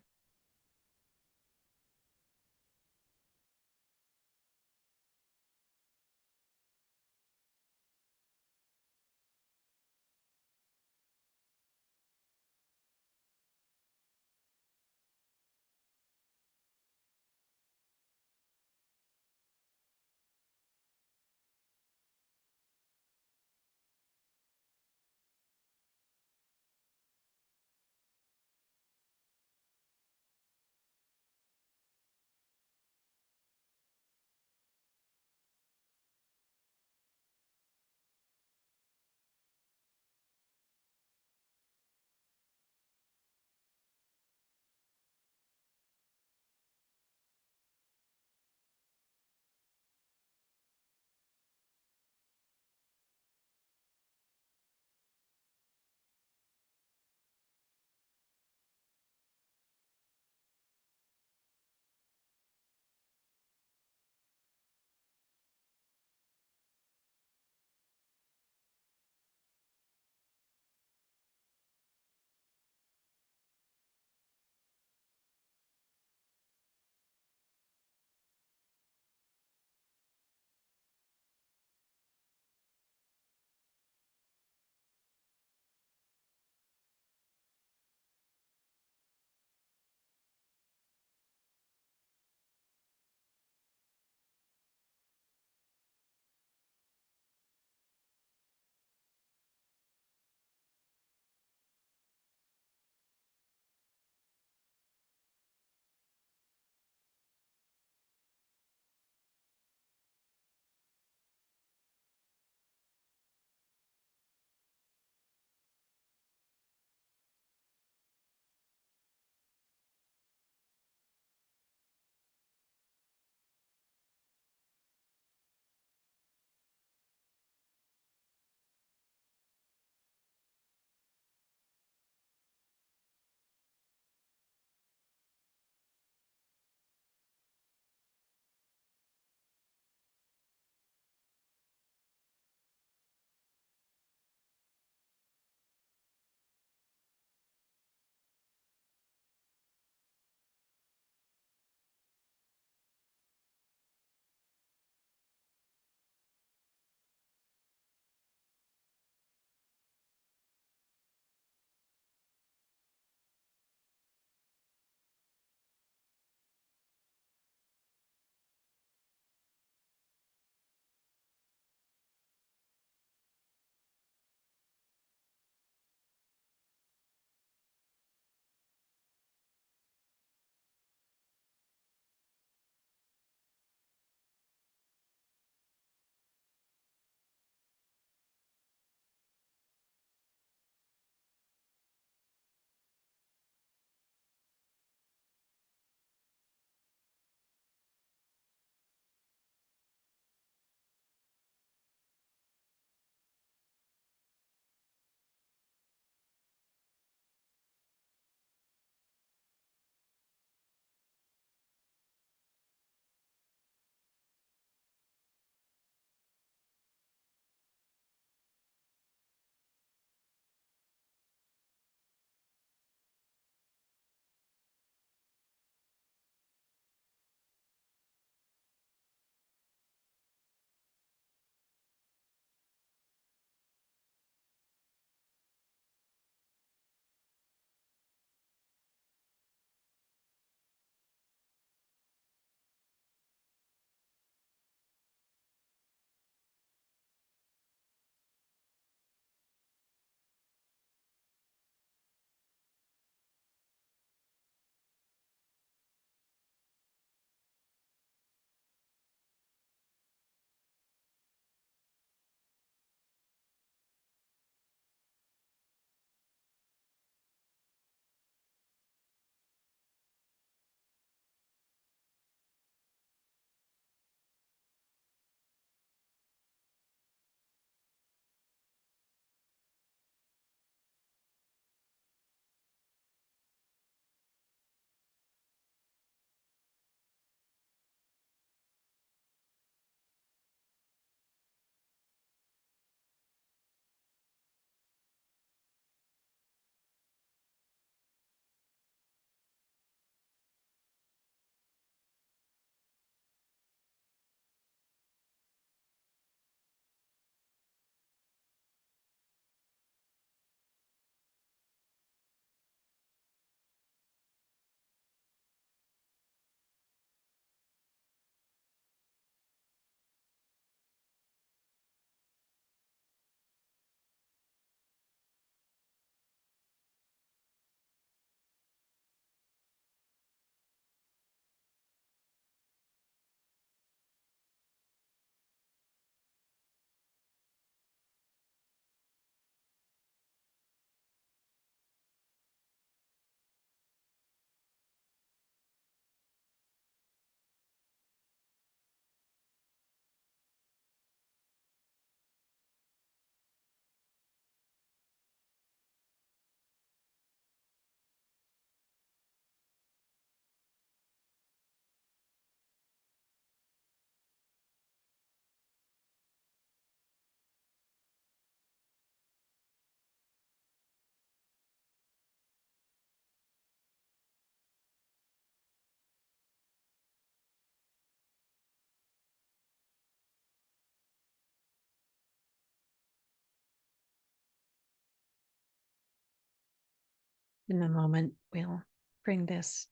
In a moment, we'll bring this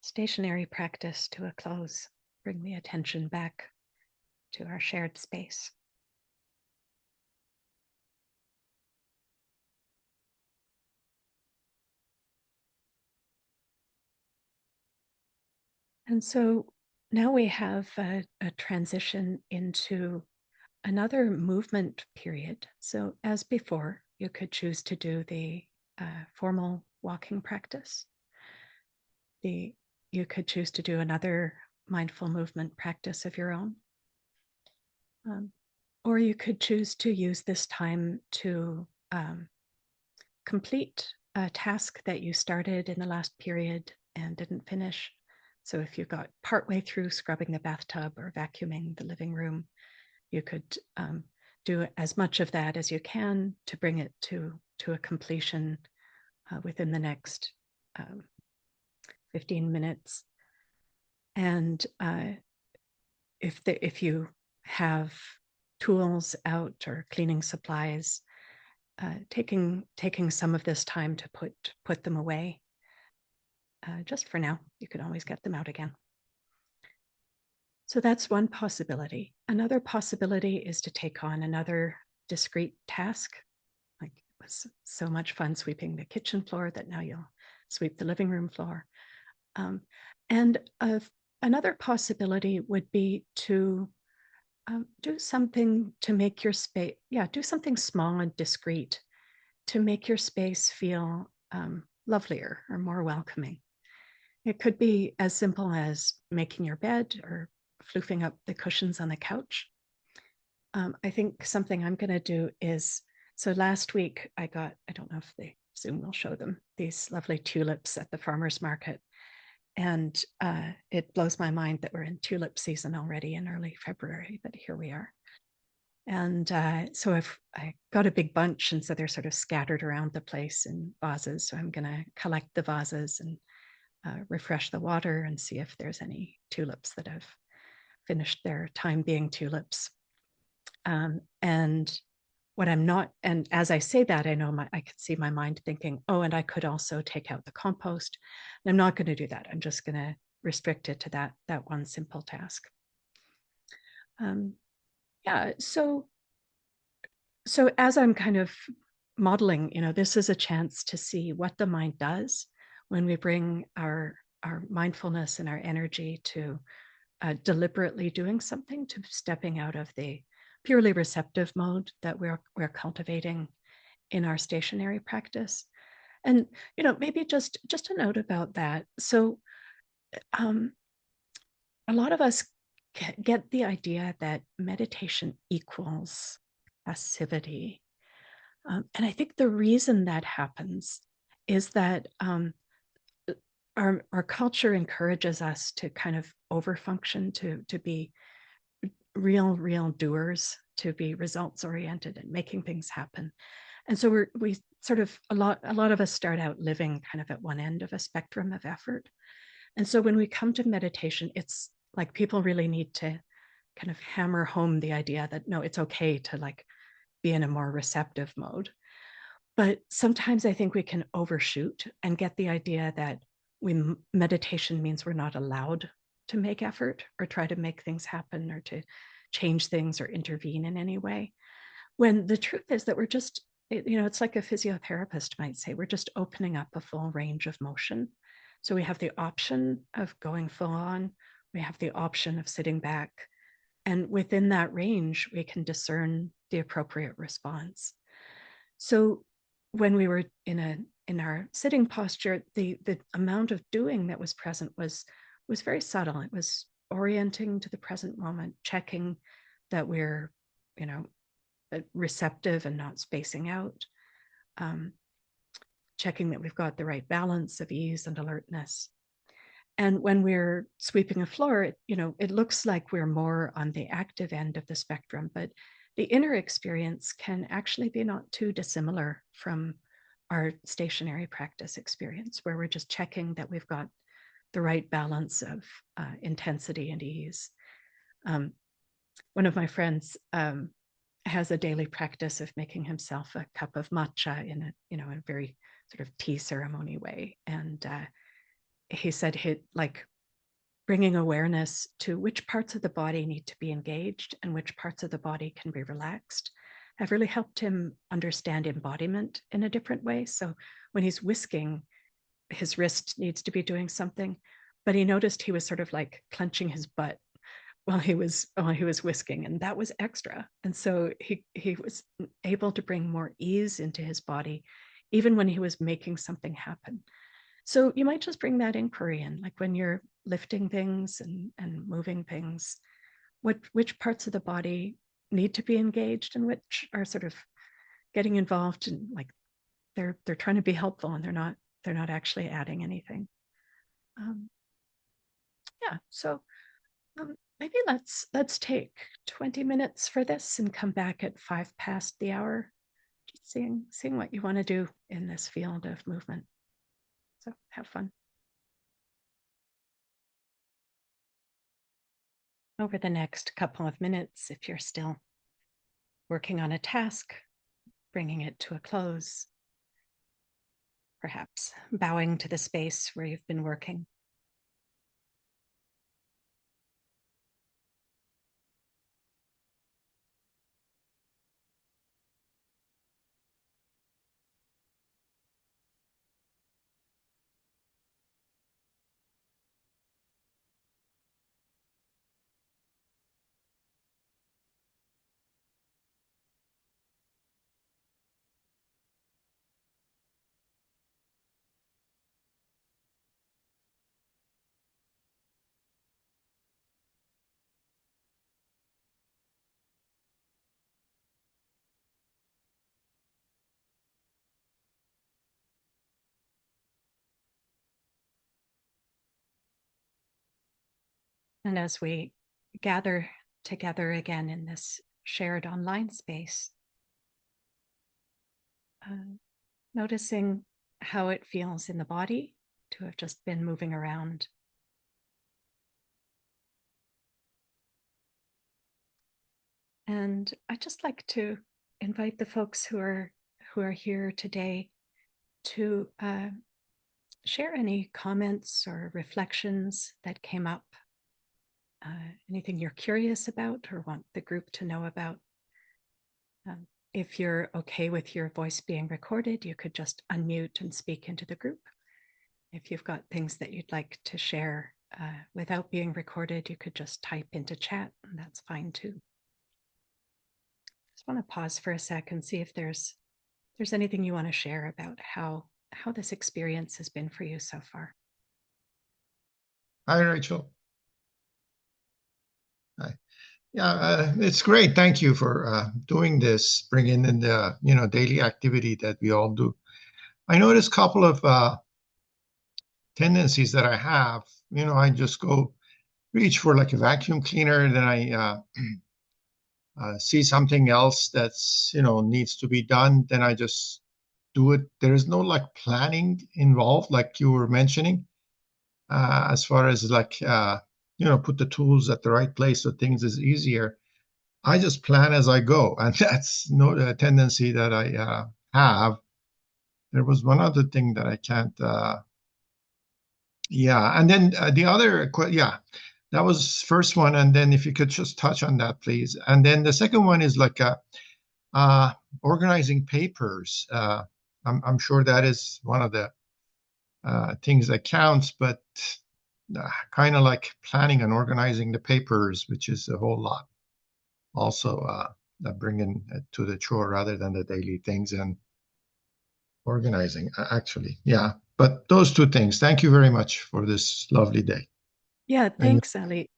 stationary practice to a close, bring the attention back to our shared space. And so now we have a transition into another movement period. So as before, you could choose to do the formal walking practice. You could choose to do another mindful movement practice of your own. Or you could choose to use this time to complete a task that you started in the last period and didn't finish. So if you got partway through scrubbing the bathtub or vacuuming the living room, you could do as much of that as you can to bring it to a completion within the next 15 minutes. And if you have tools out or cleaning supplies, taking some of this time to put them away. Just for now, you can always get them out again. So that's one possibility. Another possibility is to take on another discrete task. Like it was so much fun sweeping the kitchen floor that now you'll sweep the living room floor. And another possibility would be to do something to make your space, do something small and discreet to make your space feel lovelier or more welcoming. It could be as simple as making your bed or floofing up the cushions on the couch. I think something I'm going to do is, so last week I don't know if the Zoom will show them, these lovely tulips at the farmer's market. And it blows my mind that we're in tulip season already in early February, but here we are. And so I got a big bunch, and so they're sort of scattered around the place in vases. So I'm going to collect the vases and refresh the water and see if there's any tulips that have finished their time being tulips. And what I'm not, and as I say that, I know I can see my mind thinking, oh, and I could also take out the compost. And I'm not going to do that. I'm just going to restrict it to that one simple task. So as I'm kind of modeling, this is a chance to see what the mind does when we bring our mindfulness and our energy to deliberately doing something, to stepping out of the purely receptive mode that we're cultivating in our stationary practice. And maybe just a note about that. So a lot of us get the idea that meditation equals passivity. And I think the reason that happens is that our culture encourages us to kind of overfunction, to be real doers, to be results oriented and making things happen. And so we sort of, a lot of us start out living kind of at one end of a spectrum of effort. And so when we come to meditation, it's like people really need to kind of hammer home the idea that no, it's okay to like be in a more receptive mode. But sometimes I think we can overshoot and get the idea that meditation means we're not allowed to make effort or try to make things happen or to change things or intervene in any way. When the truth is that we're just, it's like a physiotherapist might say, we're just opening up a full range of motion. So we have the option of going full on, we have the option of sitting back, and within that range, we can discern the appropriate response. So when we were in our sitting posture, the amount of doing that was present was very subtle. It was orienting to the present moment, checking that we're, receptive and not spacing out, checking that we've got the right balance of ease and alertness. And when we're sweeping a floor, it looks like we're more on the active end of the spectrum, but the inner experience can actually be not too dissimilar from our stationary practice experience, where we're just checking that we've got the right balance of intensity and ease. One of my friends has a daily practice of making himself a cup of matcha in a very sort of tea ceremony way. And he said he'd like bringing awareness to which parts of the body need to be engaged and which parts of the body can be relaxed have really helped him understand embodiment in a different way. So when he's whisking, his wrist needs to be doing something, but he noticed he was sort of like clenching his butt while he was whisking, and that was extra. And so he was able to bring more ease into his body, even when he was making something happen. So you might just bring that inquiry in, like when you're lifting things and moving things, which parts of the body need to be engaged and which are sort of getting involved and like they're trying to be helpful and they're not actually adding anything. Yeah, so maybe let's take 20 minutes for this and come back at 5 past the hour, just seeing what you want to do in this field of movement. So have fun. Over the next couple of minutes, if you're still working on a task, bringing it to a close, perhaps bowing to the space where you've been working. And as we gather together again in this shared online space, noticing how it feels in the body to have just been moving around. And I'd just like to invite the folks who are here today to share any comments or reflections that came up, anything you're curious about or want the group to know about. If you're okay with your voice being recorded, you could just unmute and speak into the group. If you've got things that you'd like to share without being recorded, you could just type into chat, and that's fine too. Just want to pause for a sec and see if there's anything you want to share about how this experience has been for you so far. Hi, Rachel. Hi. Yeah, it's great. Thank you for doing this, bringing in the daily activity that we all do. I noticed a couple of tendencies that I have. I just go reach for like a vacuum cleaner, and then I see something else that's needs to be done. Then I just do it. There is no like planning involved, like you were mentioning, as far as like put the tools at the right place so things is easier. I just plan as I go, and that's no tendency that I have. There was one other thing that I can't. Yeah, and then the other, yeah, that was first one, and then if you could just touch on that, please. And then the second one is like organizing papers. I'm sure that is one of the things that counts, but kind of like planning and organizing the papers, which is a whole lot. Also, bringing it to the chore rather than the daily things and organizing, actually. Yeah. But those two things. Thank you very much for this lovely day. Yeah, thanks, Ali.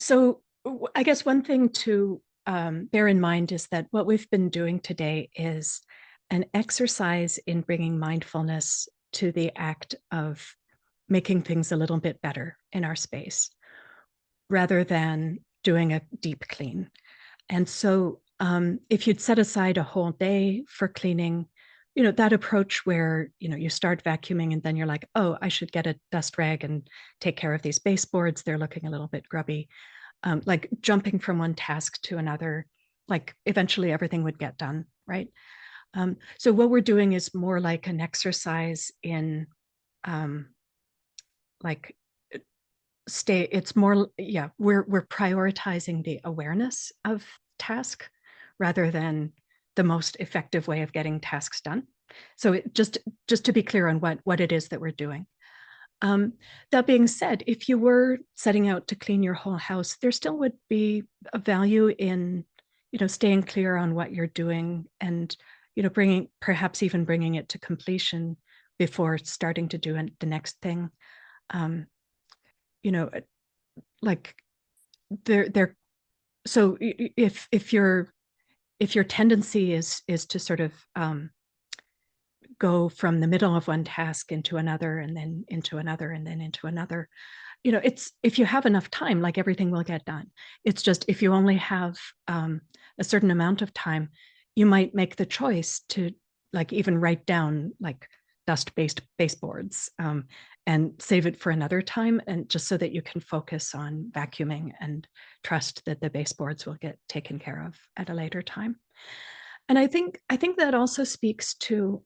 So I guess one thing to bear in mind is that what we've been doing today is an exercise in bringing mindfulness to the act of making things a little bit better in our space, rather than doing a deep clean. And so if you'd set aside a whole day for cleaning, that approach where, you start vacuuming and then you're like, oh, I should get a dust rag and take care of these baseboards. They're looking a little bit grubby. Like jumping from one task to another like eventually everything would get done, right? So what we're doing is more like an exercise in um, like it's more, yeah, we're prioritizing the awareness of task rather than the most effective way of getting tasks done. So just to be clear on what it is that we're doing. Um, that being said, if you were setting out to clean your whole house, there still would be a value in, staying clear on what you're doing and, perhaps even bringing it to completion before starting to do the next thing. Um, you know, like there. So if your tendency is to sort of go from the middle of one task into another and then into another and then into another, it's if you have enough time, like everything will get done. It's just if you only have a certain amount of time, you might make the choice to like even write down like dust-based baseboards and save it for another time, and just so that you can focus on vacuuming and trust that the baseboards will get taken care of at a later time. And I think that also speaks to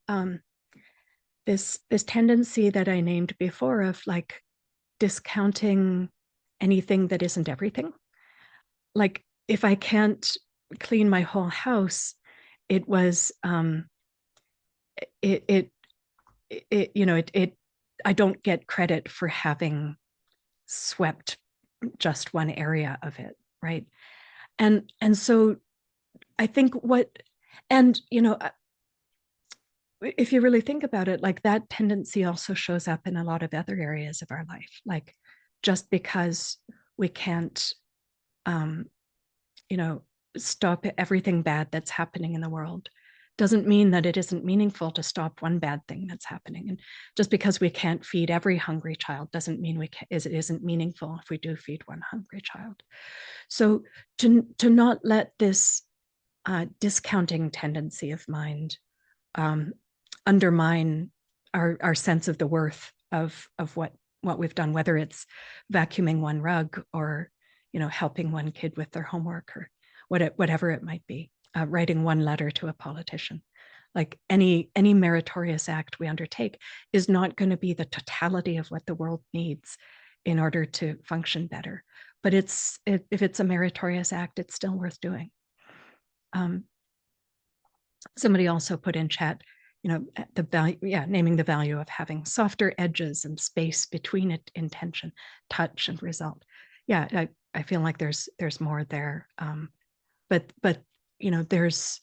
this tendency that I named before of like discounting anything that isn't everything. Like if I can't clean my whole house, it was it it it I don't get credit for having swept just one area of it, right? And so I think what and if you really think about it, like that tendency also shows up in a lot of other areas of our life. Like just because we can't um, you know, stop everything bad that's happening in the world doesn't mean that it isn't meaningful to stop one bad thing that's happening. And just because we can't feed every hungry child doesn't mean it isn't meaningful if we do feed one hungry child. So to not let this discounting tendency of mind um, undermine our sense of the worth of what we've done, whether it's vacuuming one rug or helping one kid with their homework or whatever it might be, writing one letter to a politician. Like any meritorious act we undertake is not going to be the totality of what the world needs in order to function better. But if it's a meritorious act, it's still worth doing. Um, Somebody also put in chat, the value, yeah, naming the value of having softer edges and space between it, intention, touch, and result. Yeah, I feel like there's more there. But there's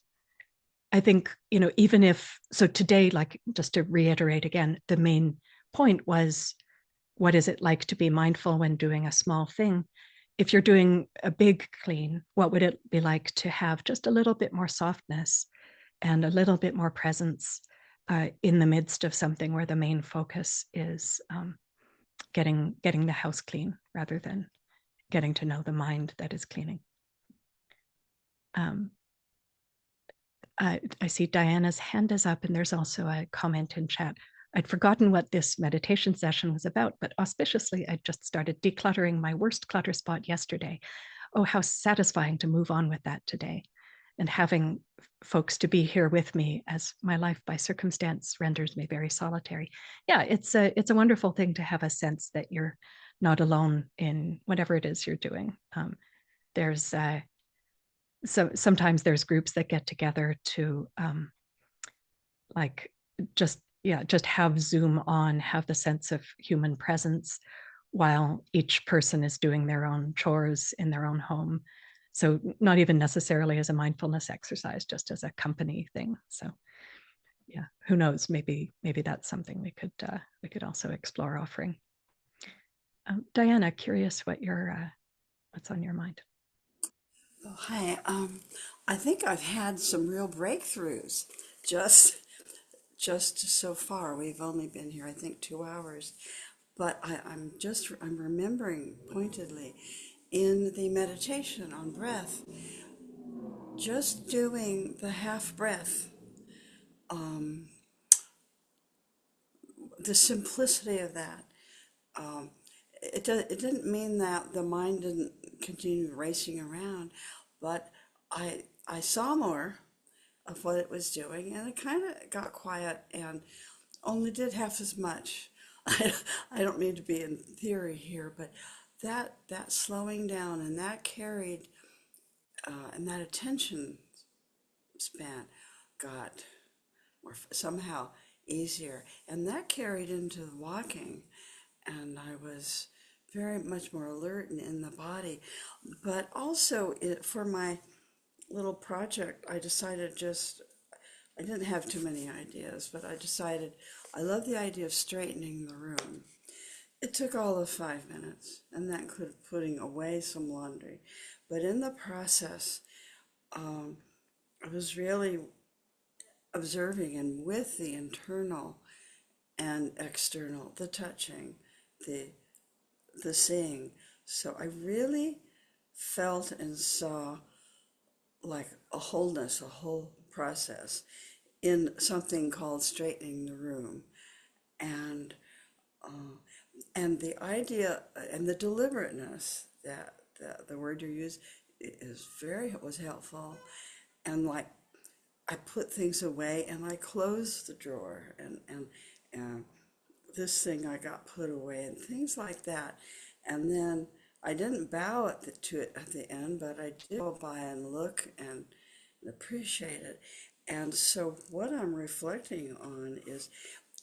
I think, even if so today, like just to reiterate again, the main point was what is it like to be mindful when doing a small thing? If you're doing a big clean, what would it be like to have just a little bit more softness and a little bit more presence in the midst of something where the main focus is getting the house clean rather than getting to know the mind that is cleaning. Um, I see Diana's hand is up, and there's also a comment in chat. I'd forgotten what this meditation session was about, but auspiciously, I just started decluttering my worst clutter spot yesterday. Oh, how satisfying to move on with that today. And having folks to be here with me as my life by circumstance renders me very solitary. Yeah, it's a wonderful thing to have a sense that you're not alone in whatever it is you're doing. There's so sometimes there's groups that get together to like just have Zoom on, have the sense of human presence while each person is doing their own chores in their own home. So not even necessarily as a mindfulness exercise, just as a company thing. So yeah, who knows? Maybe that's something we could also explore offering. Diana, curious what's on your mind. Oh, hi. I think I've had some real breakthroughs just just so far. We've only been here, I think, 2 hours, but I'm remembering pointedly in the meditation on breath, just doing the half breath, um, the simplicity of that. Um, it didn't mean that the mind didn't continue racing around, but I saw more of what it was doing, and it kind of got quiet and only did half as much. I don't mean to be in theory here, but that slowing down and that carried and that attention span got more somehow easier, and that carried into the walking, and I was very much more alert and in the body. But also for my little project, I decided just I didn't have too many ideas, but I decided I love the idea of straightening the room. It took all of 5 minutes, and that included putting away some laundry. But in the process, um, I was really observing and with the internal and external, the touching, the the seeing. So I really felt and saw like a wholeness, a whole process in something called straightening the room. And uh, and the idea and the deliberateness that the word you use is very was helpful. And like I put things away and I closed the drawer and this thing I got put away and things like that. And then I didn't bow to it at the end, but I did go by and look and appreciate it. And so what I'm reflecting on is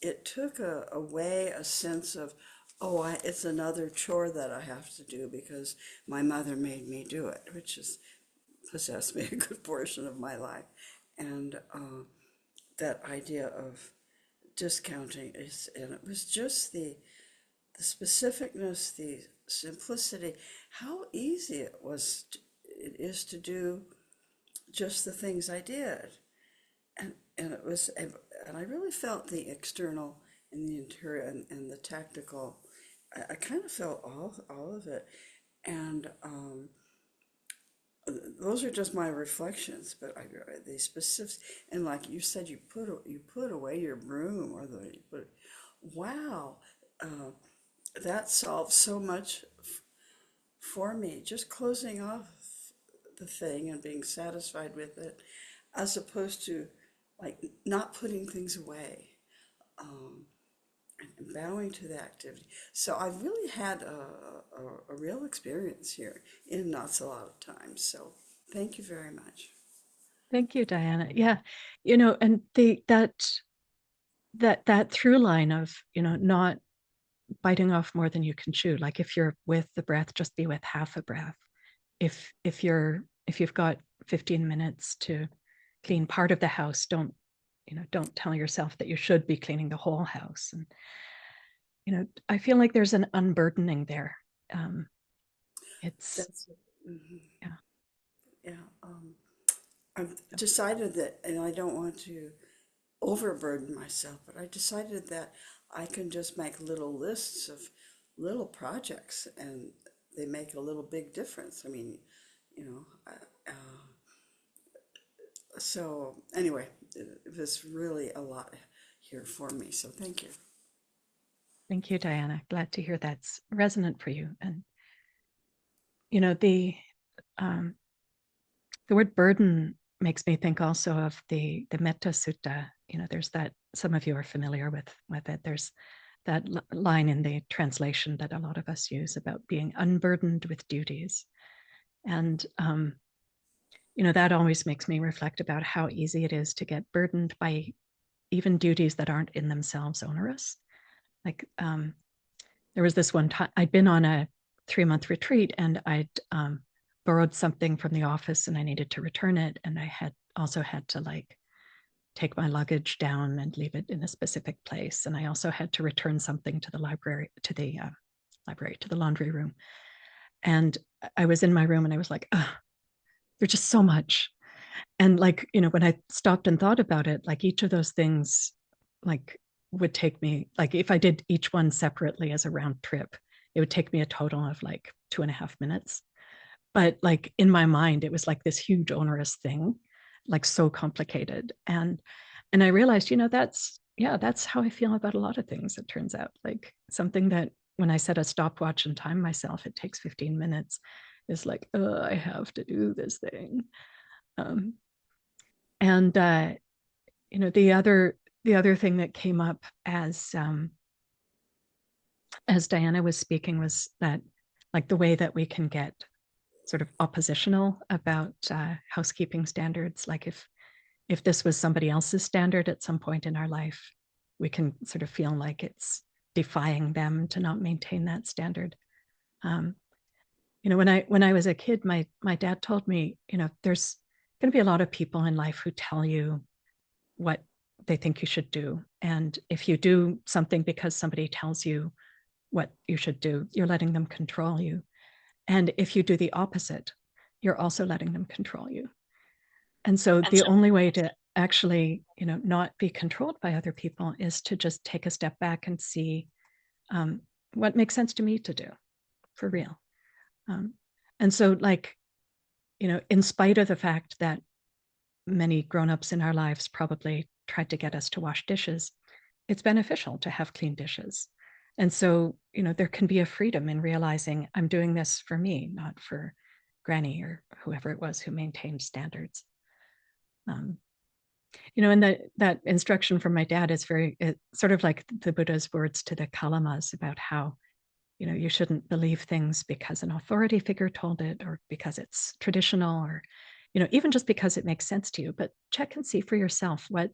it took away a sense of, oh, it's another chore that I have to do because my mother made me do it, which has possessed me a good portion of my life. And that idea of discounting is, and it was just the specificness, the simplicity, how easy it is to do just the things I did. And it was, and I really felt the external and the interior and the tactical. I kind of felt all of it. And those are just my reflections, but the specifics, and like you said, you put away your broom or you put, wow, uh, that solves so much for me. Just closing off the thing and being satisfied with it, as opposed to like not putting things away, um, and bowing to the activity. So I've really had a real experience here in not so lot of time. So thank you very much. Thank you, Diana. Yeah, and that through line of, not biting off more than you can chew. Like if you're with the breath, just be with half a breath. If you've got 15 minutes to clean part of the house, don't tell yourself that you should be cleaning the whole house. And I feel like there's an unburdening there. It's That's mhm. Yeah. Yeah. I've decided that, and I don't want to overburden myself, but I decided that I can just make little lists of little projects and they make a little big difference. I mean, you know, so anyway, it was really a lot here for me. So thank you. Thank you, Diana. Glad to hear that's resonant for you. And the word burden makes me think also of the Metta Sutta. There's that, some of you are familiar with it. There's that line in the translation that a lot of us use about being unburdened with duties. And that always makes me reflect about how easy it is to get burdened by even duties that aren't in themselves onerous. Like there was this one time I'd been on a 3-month retreat and I'd borrowed something from the office and I needed to return it. And I had also had to like take my luggage down and leave it in a specific place. And I also had to return something to the library, to the laundry room. And I was in my room and I was like, there's just so much. And like, when I stopped and thought about it, like each of those things, like would take me, like if I did each one separately as a round trip, it would take me a total of like 2.5 minutes. But like in my mind, it was like this huge onerous thing, like so complicated. And I realized, that's how I feel about a lot of things. It turns out like something that when I set a stopwatch and time myself, it takes 15 minutes is like, oh, I have to do this thing. Um, and the other thing that came up as Diana was speaking was that, like, the way that we can get sort of oppositional about housekeeping standards. Like, if this was somebody else's standard at some point in our life, we can sort of feel like it's defying them to not maintain that standard. When I was a kid, my dad told me, there's going to be a lot of people in life who tell you what they think you should do. And if you do something because somebody tells you what you should do, you're letting them control you. And if you do the opposite, you're also letting them control you. And so the only way to actually, not be controlled by other people is to just take a step back and see what makes sense to me to do for real. And so, like, in spite of the fact that many grown-ups in our lives probably tried to get us to wash dishes, it's beneficial to have clean dishes. And so, there can be a freedom in realizing I'm doing this for me, not for Granny or whoever it was who maintained standards. And that instruction from my dad is it's sort of like the Buddha's words to the Kalamas about how, you shouldn't believe things because an authority figure told it, or because it's traditional, or, even just because it makes sense to you. But check and see for yourself what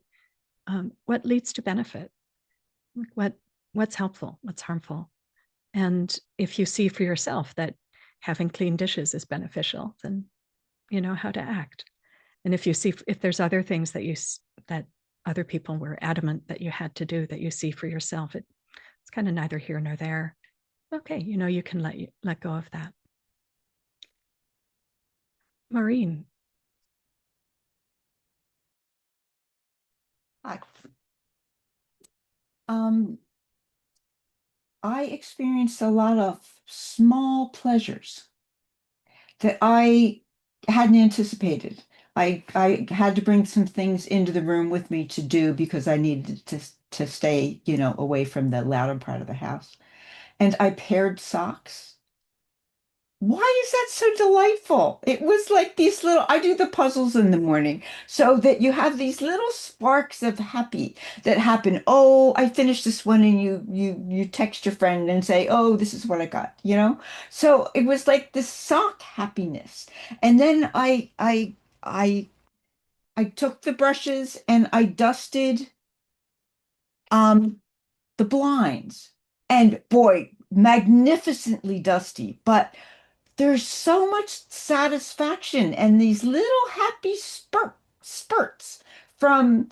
leads to benefit, what's helpful, what's harmful. And if you see for yourself that having clean dishes is beneficial, then you know how to act. And if there's other things that other people were adamant that you had to do that you see for yourself, it's kind of neither here nor there. Okay, you can let go of that. Maureen. Hi. I experienced a lot of small pleasures that I hadn't anticipated. I had to bring some things into the room with me to do because I needed to stay, away from the louder part of the house. And I paired socks. Why is that so delightful? It was like these little, I do the puzzles in the morning so that you have these little sparks of happy that happen. Oh, I finished this one, and you text your friend and say, "Oh, this is what I got." So it was like this sock happiness. And then I I took the brushes and I dusted um the blinds. And boy, magnificently dusty, but there's so much satisfaction and these little happy spurts from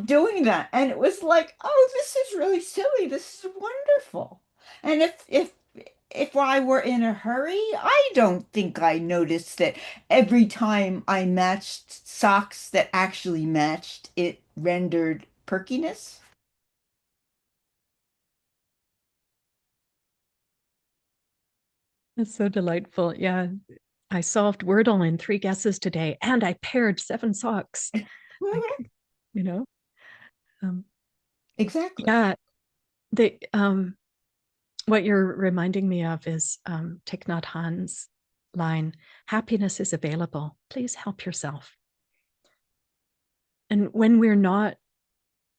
doing that. And it was like, oh, this is really silly. This is wonderful. And if I were in a hurry, I don't think I noticed that every time I matched socks that actually matched, it rendered perkiness. That's so delightful. Yeah. I solved Wordle in 3 guesses today, and I paired 7 socks. Like, you know, um, Exactly. yeah. What you're reminding me of is Thich Nhat Hanh's line, "Happiness is available. Please help yourself." And when we're not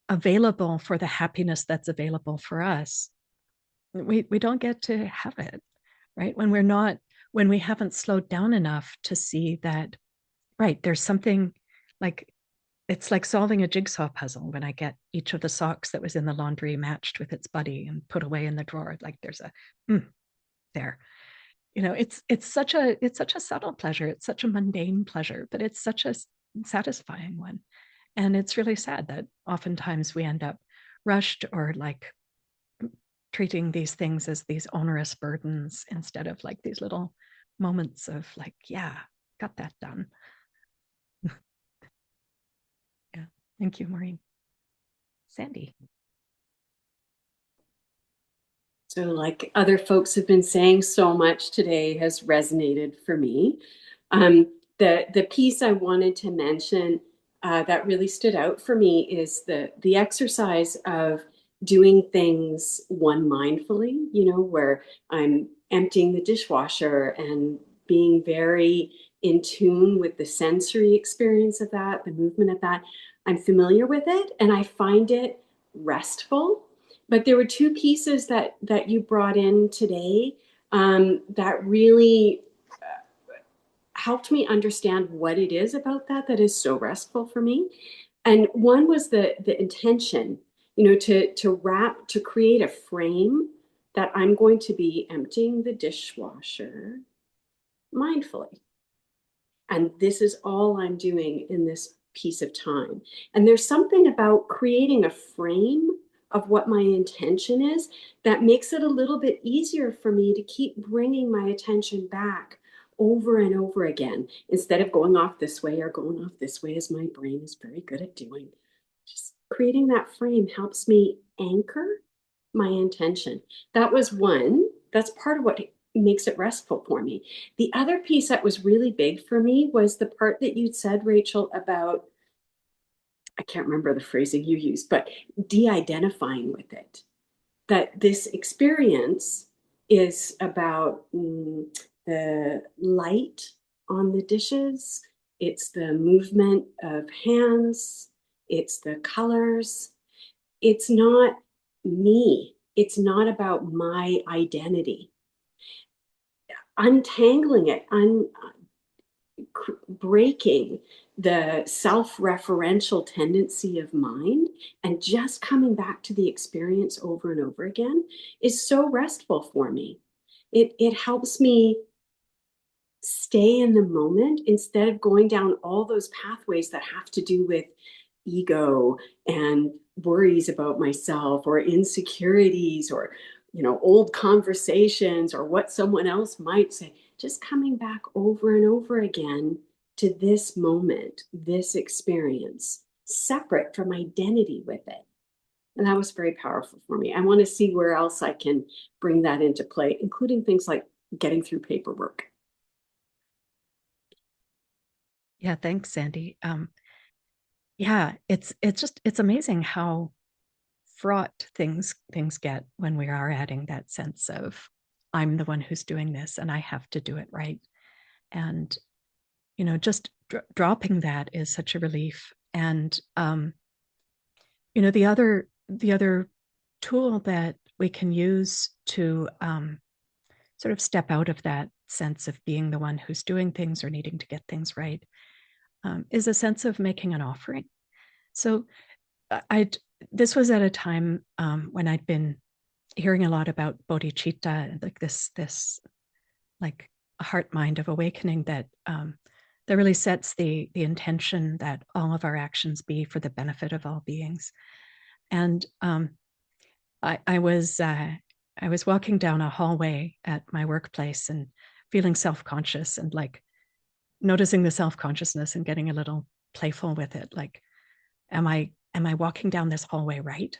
available for the happiness that's available for us, we don't get to have it, right? When we haven't slowed down enough to see that, right, there's something, like, it's like solving a jigsaw puzzle when I get each of the socks that was in the laundry matched with its buddy and put away in the drawer. Like, there's a there. It's such a subtle pleasure. It's such a mundane pleasure, but it's such a satisfying one. And it's really sad that oftentimes we end up rushed, or like treating these things as these onerous burdens instead of like these little moments of like, yeah, got that done. Yeah. Thank you, Maureen. Sandy. So, like other folks have been saying, so much today has resonated for me. The piece I wanted to mention that really stood out for me is the exercise of doing things one mindfully. Where I'm emptying the dishwasher and being very in tune with the sensory experience of that, the movement of that. I'm familiar with it and I find it restful. But there were two pieces that you brought in today that really helped me understand what it is about that is so restful for me. And one was the intention, to create a frame that I'm going to be emptying the dishwasher mindfully. And this is all I'm doing in this piece of time. And there's something about creating a frame of what my intention is that makes it a little bit easier for me to keep bringing my attention back over and over again, instead of going off this way or going off this way, as my brain is very good at doing. Just creating that frame helps me anchor my intention. That was one. That's part of what makes it restful for me. The other piece that was really big for me was the part that you said, Rachel, about, I can't remember the phrasing you used, but de-identifying with it. That this experience is about the light on the dishes, it's the movement of hands, it's the colors. It's not me. It's not about my identity. Untangling it, breaking the self-referential tendency of mind and just coming back to the experience over and over again is so restful for me. It helps me stay in the moment instead of going down all those pathways that have to do with ego and worries about myself or insecurities or old conversations or what someone else might say. Just coming back over and over again to this moment, this experience, separate from identity with it. And that was very powerful for me. I want to see where else I can bring that into play, including things like getting through paperwork. Yeah, thanks, Sandy. Yeah, it's amazing how fraught things get when we are adding that sense of I'm the one who's doing this and I have to do it right. And just dropping that is such a relief. And the other tool that we can use to sort of step out of that sense of being the one who's doing things or needing to get things right is a sense of making an offering. So this was at a time when I'd been hearing a lot about bodhicitta, like this like a heart mind of awakening that really sets the intention that all of our actions be for the benefit of all beings. And I was walking down a hallway at my workplace and feeling self-conscious and like noticing the self-consciousness and getting a little playful with it. Like, am I walking down this hallway right?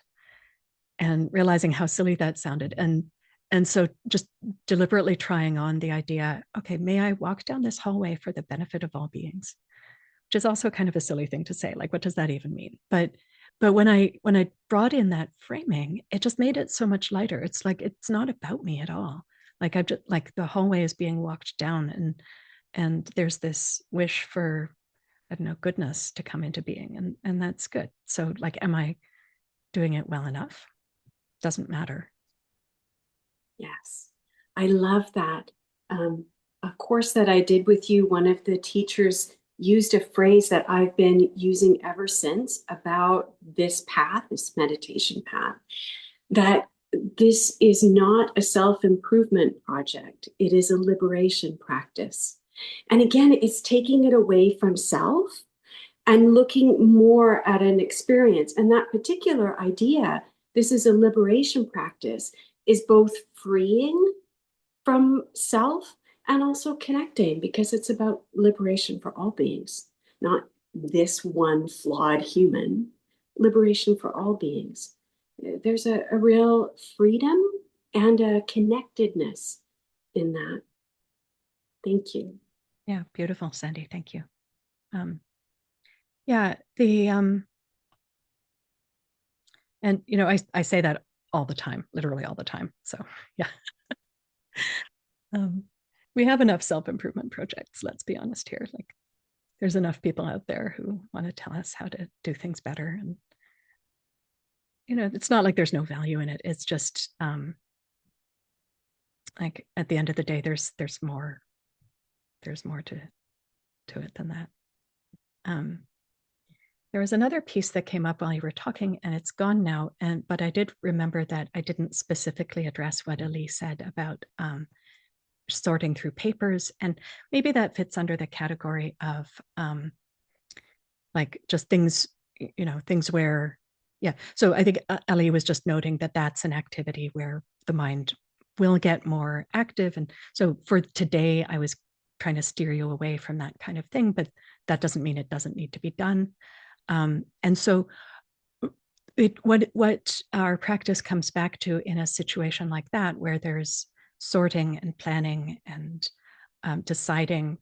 And realizing how silly that sounded. And so just deliberately trying on the idea, okay, may I walk down this hallway for the benefit of all beings? Which is also kind of a silly thing to say. Like, what does that even mean? But when I brought in that framing, it just made it so much lighter. It's like, it's not about me at all. Like I've just like the hallway is being walked down and there's this wish for, I don't know, goodness to come into being. And that's good. So like, am I doing it well enough? Doesn't matter. Yes, I love that. A course that I did with you, one of the teachers used a phrase that I've been using ever since about this path, this meditation path, that this is not a self-improvement project. It is a liberation practice. And again, it's taking it away from self and looking more at an experience. And that particular idea, this is a liberation practice, is both freeing from self and also connecting, because it's about liberation for all beings, not this one flawed human, liberation for all beings. There's a real freedom and a connectedness in that. Thank you. Yeah, beautiful, Sandy. Thank you. Yeah, the and I say that all the time, literally all the time. So yeah. we have enough self-improvement projects, let's be honest here. Like there's enough people out there who want to tell us how to do things better. And, it's not like there's no value in it. It's just like at the end of the day, there's more to it than that. There was another piece that came up while you were talking, and it's gone now. But I did remember that I didn't specifically address what Elise said about sorting through papers, and maybe that fits under the category of like just things, things where, yeah. So I think Ellie was just noting that that's an activity where the mind will get more active, and so for today, I was trying to steer you away from that kind of thing, but that doesn't mean it doesn't need to be done. And so what our practice comes back to in a situation like that, where there's sorting and planning and deciding,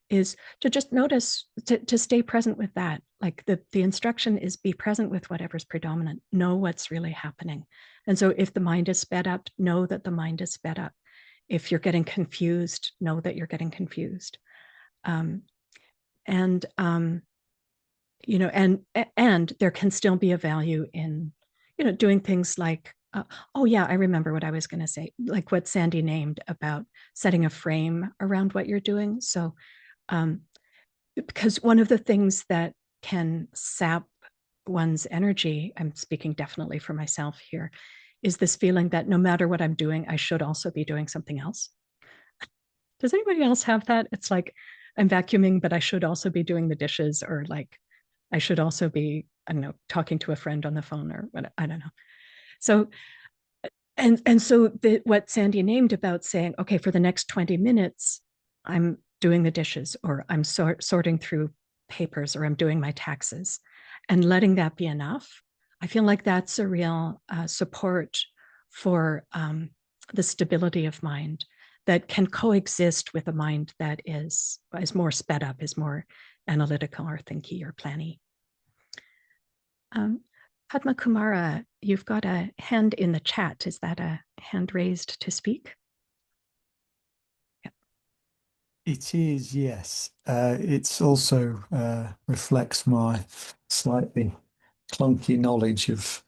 is to just notice, to stay present with that. Like the instruction is be present with whatever's predominant, know what's really happening. And so if the mind is sped up, know that the mind is sped up. If you're getting confused, know that you're getting confused. And there can still be a value in, doing things like, oh yeah, I remember what I was going to say, like what Sandy named about setting a frame around what you're doing. So, because one of the things that can sap one's energy, I'm speaking definitely for myself here, is this feeling that no matter what I'm doing, I should also be doing something else. Does anybody else have that? It's like I'm vacuuming, but I should also be doing the dishes, or like I should also be, I don't know, talking to a friend on the phone, or what, I don't know. So, and so what Sandy named about saying, okay, for the next 20 minutes, I'm doing the dishes, or I'm sorting through papers, or I'm doing my taxes, and letting that be enough. I feel like that's a real support for the stability of mind that can coexist with a mind that is more sped up, is more analytical or thinky or planny. Padma Kumara, you've got a hand in the chat. Is that a hand raised to speak? Yeah. It is, yes. It's also reflects my slightly clunky knowledge of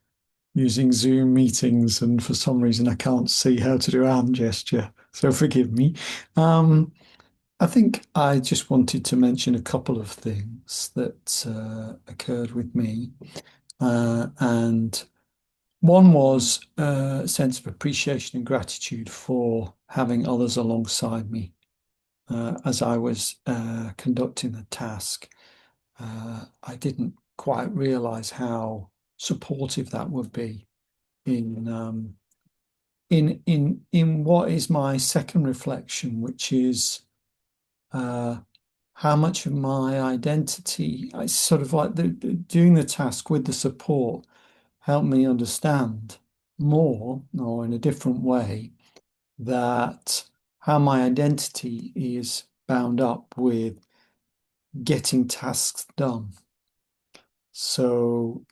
using Zoom meetings, and for some reason I can't see how to do hand gesture, so forgive me. I think I just wanted to mention a couple of things that occurred with me. And one was a sense of appreciation and gratitude for having others alongside me as I was conducting the task. I didn't quite realize how supportive that would be in what is my second reflection, which is how much of my identity, I sort of like doing the task with the support helped me understand more, or in a different way, that how my identity is bound up with getting tasks done. So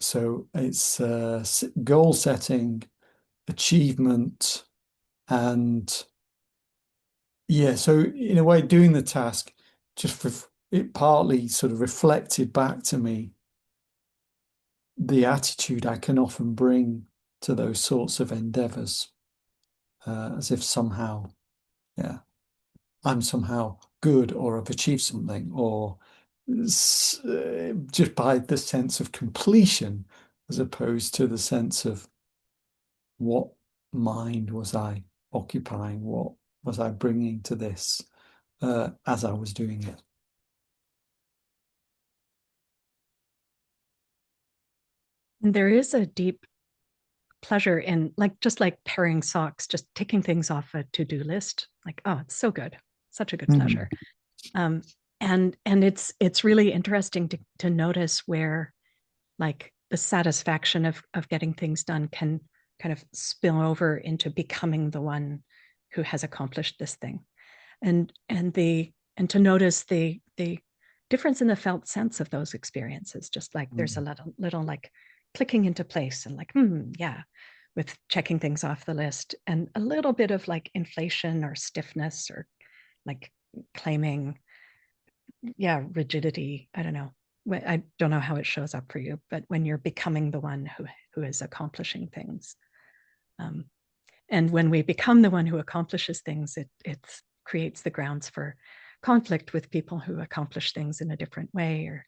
it's goal setting, achievement, and yeah, so in a way, doing the task it partly sort of reflected back to me the attitude I can often bring to those sorts of endeavors, as if somehow, yeah, I'm somehow good, or have achieved something, or just by the sense of completion, as opposed to the sense of what mind was I occupying, what was I bringing to this as I was doing it. And there is a deep pleasure in just like pairing socks, just ticking things off a to-do list. Like, oh, it's so good. Such a good pleasure. And it's really interesting to notice where like the satisfaction of getting things done can kind of spill over into becoming the one who has accomplished this thing. And to notice the difference in the felt sense of those experiences, just like there's a little like clicking into place, and like, yeah, with checking things off the list, and a little bit of like inflation or stiffness, or like claiming, yeah, rigidity. I don't know. I don't know how it shows up for you, but when you're becoming the one who is accomplishing things. And when we become the one who accomplishes things, it creates the grounds for conflict with people who accomplish things in a different way, or,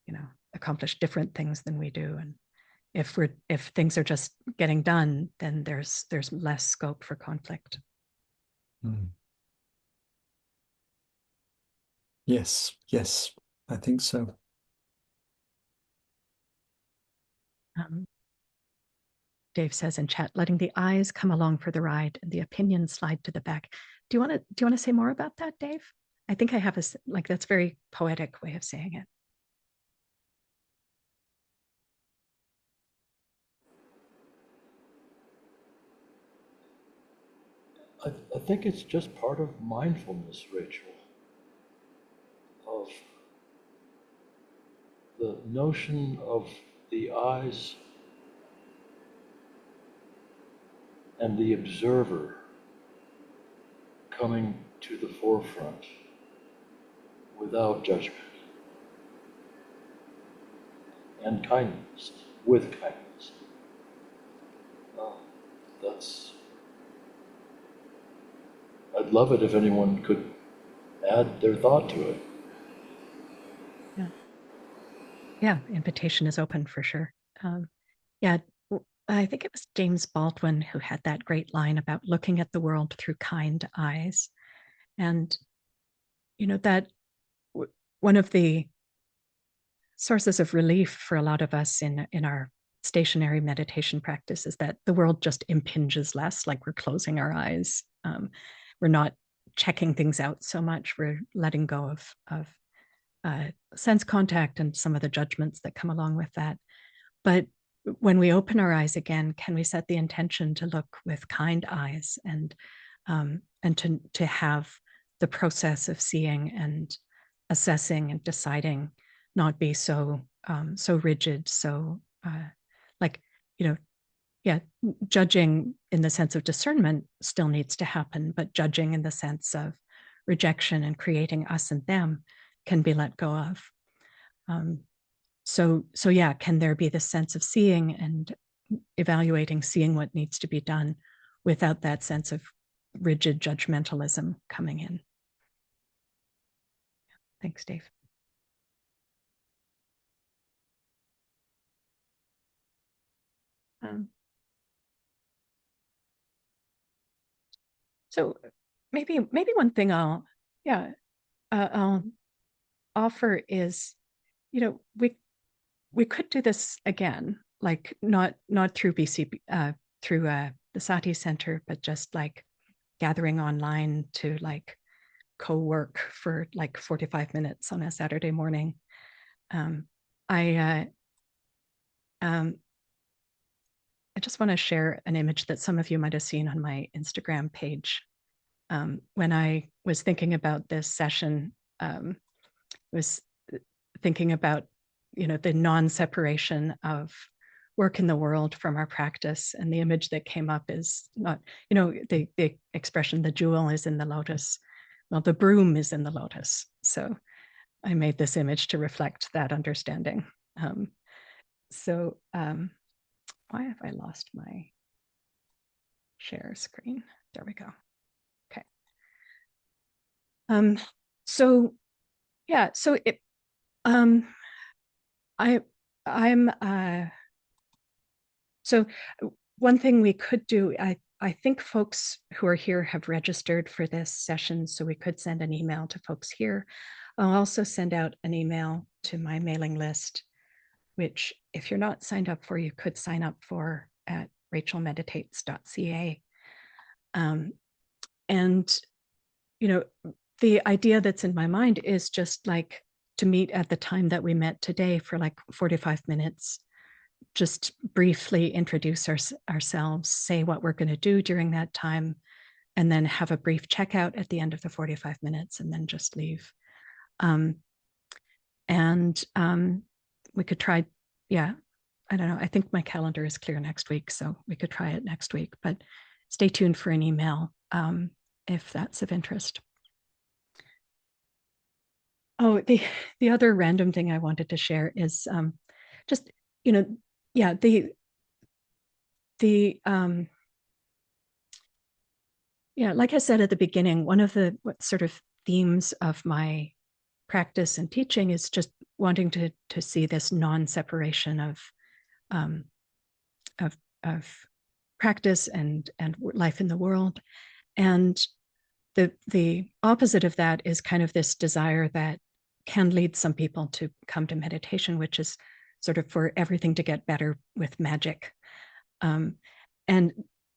you know, accomplish different things than we do. And if things are just getting done, then there's less scope for conflict. Yes, I think so. Dave says in chat, letting the eyes come along for the ride and the opinions slide to the back. Do you want to say more about that, Dave? I think I have that's very poetic way of saying it. I think it's just part of mindfulness, Rachel, of the notion of the eyes and the observer coming to the forefront without judgment, and kindness, with kindness. I'd love it if anyone could add their thought to it. Yeah, invitation is open for sure. Yeah, I think it was James Baldwin who had that great line about looking at the world through kind eyes. And, you know, that one of the sources of relief for a lot of us in our stationary meditation practice is that the world just impinges less, like we're closing our eyes. We're not checking things out so much. We're letting go of sense contact and some of the judgments that come along with that. But when we open our eyes again, can we set the intention to look with kind eyes and to have the process of seeing and assessing and deciding not be so rigid, so judging in the sense of discernment still needs to happen, but judging in the sense of rejection and creating us and them can be let go of. So yeah, can there be this sense of seeing and evaluating, seeing what needs to be done without that sense of rigid judgmentalism coming in? Thanks, Dave. So maybe one thing I'll offer is, you know, we could do this again, like not through through the Sati Center, but just like gathering online to like co-work for like 45 minutes on a Saturday morning. I just want to share an image that some of you might have seen on my Instagram page. When I was thinking about this session, was thinking about, you know, the non-separation of work in the world from our practice. And the image that came up is not, you know, the expression, the jewel is in the lotus. Well, the broom is in the lotus. So I made this image to reflect that understanding. Why have I lost my share screen? There we go. Okay. So yeah, so it, so one thing we could do, I think folks who are here have registered for this session, so we could send an email to folks here. I'll also send out an email to my mailing list, which if you're not signed up for, you could sign up for at rachelmeditates.ca. And, you know, the idea that's in my mind is just like to meet at the time that we met today for like 45 minutes, just briefly introduce ourselves, say what we're going to do during that time, and then have a brief checkout at the end of the 45 minutes and then just leave. We could try, yeah, I don't know. I think my calendar is clear next week, so we could try it next week, but stay tuned for an email if that's of interest. Oh, the other random thing I wanted to share is just, you know, yeah, the yeah, like I said at the beginning, one of the sort of themes of my practice and teaching is just wanting to see this non-separation um, of practice and life in the world. And the opposite of that is kind of this desire that can lead some people to come to meditation, which is sort of for everything to get better with magic. And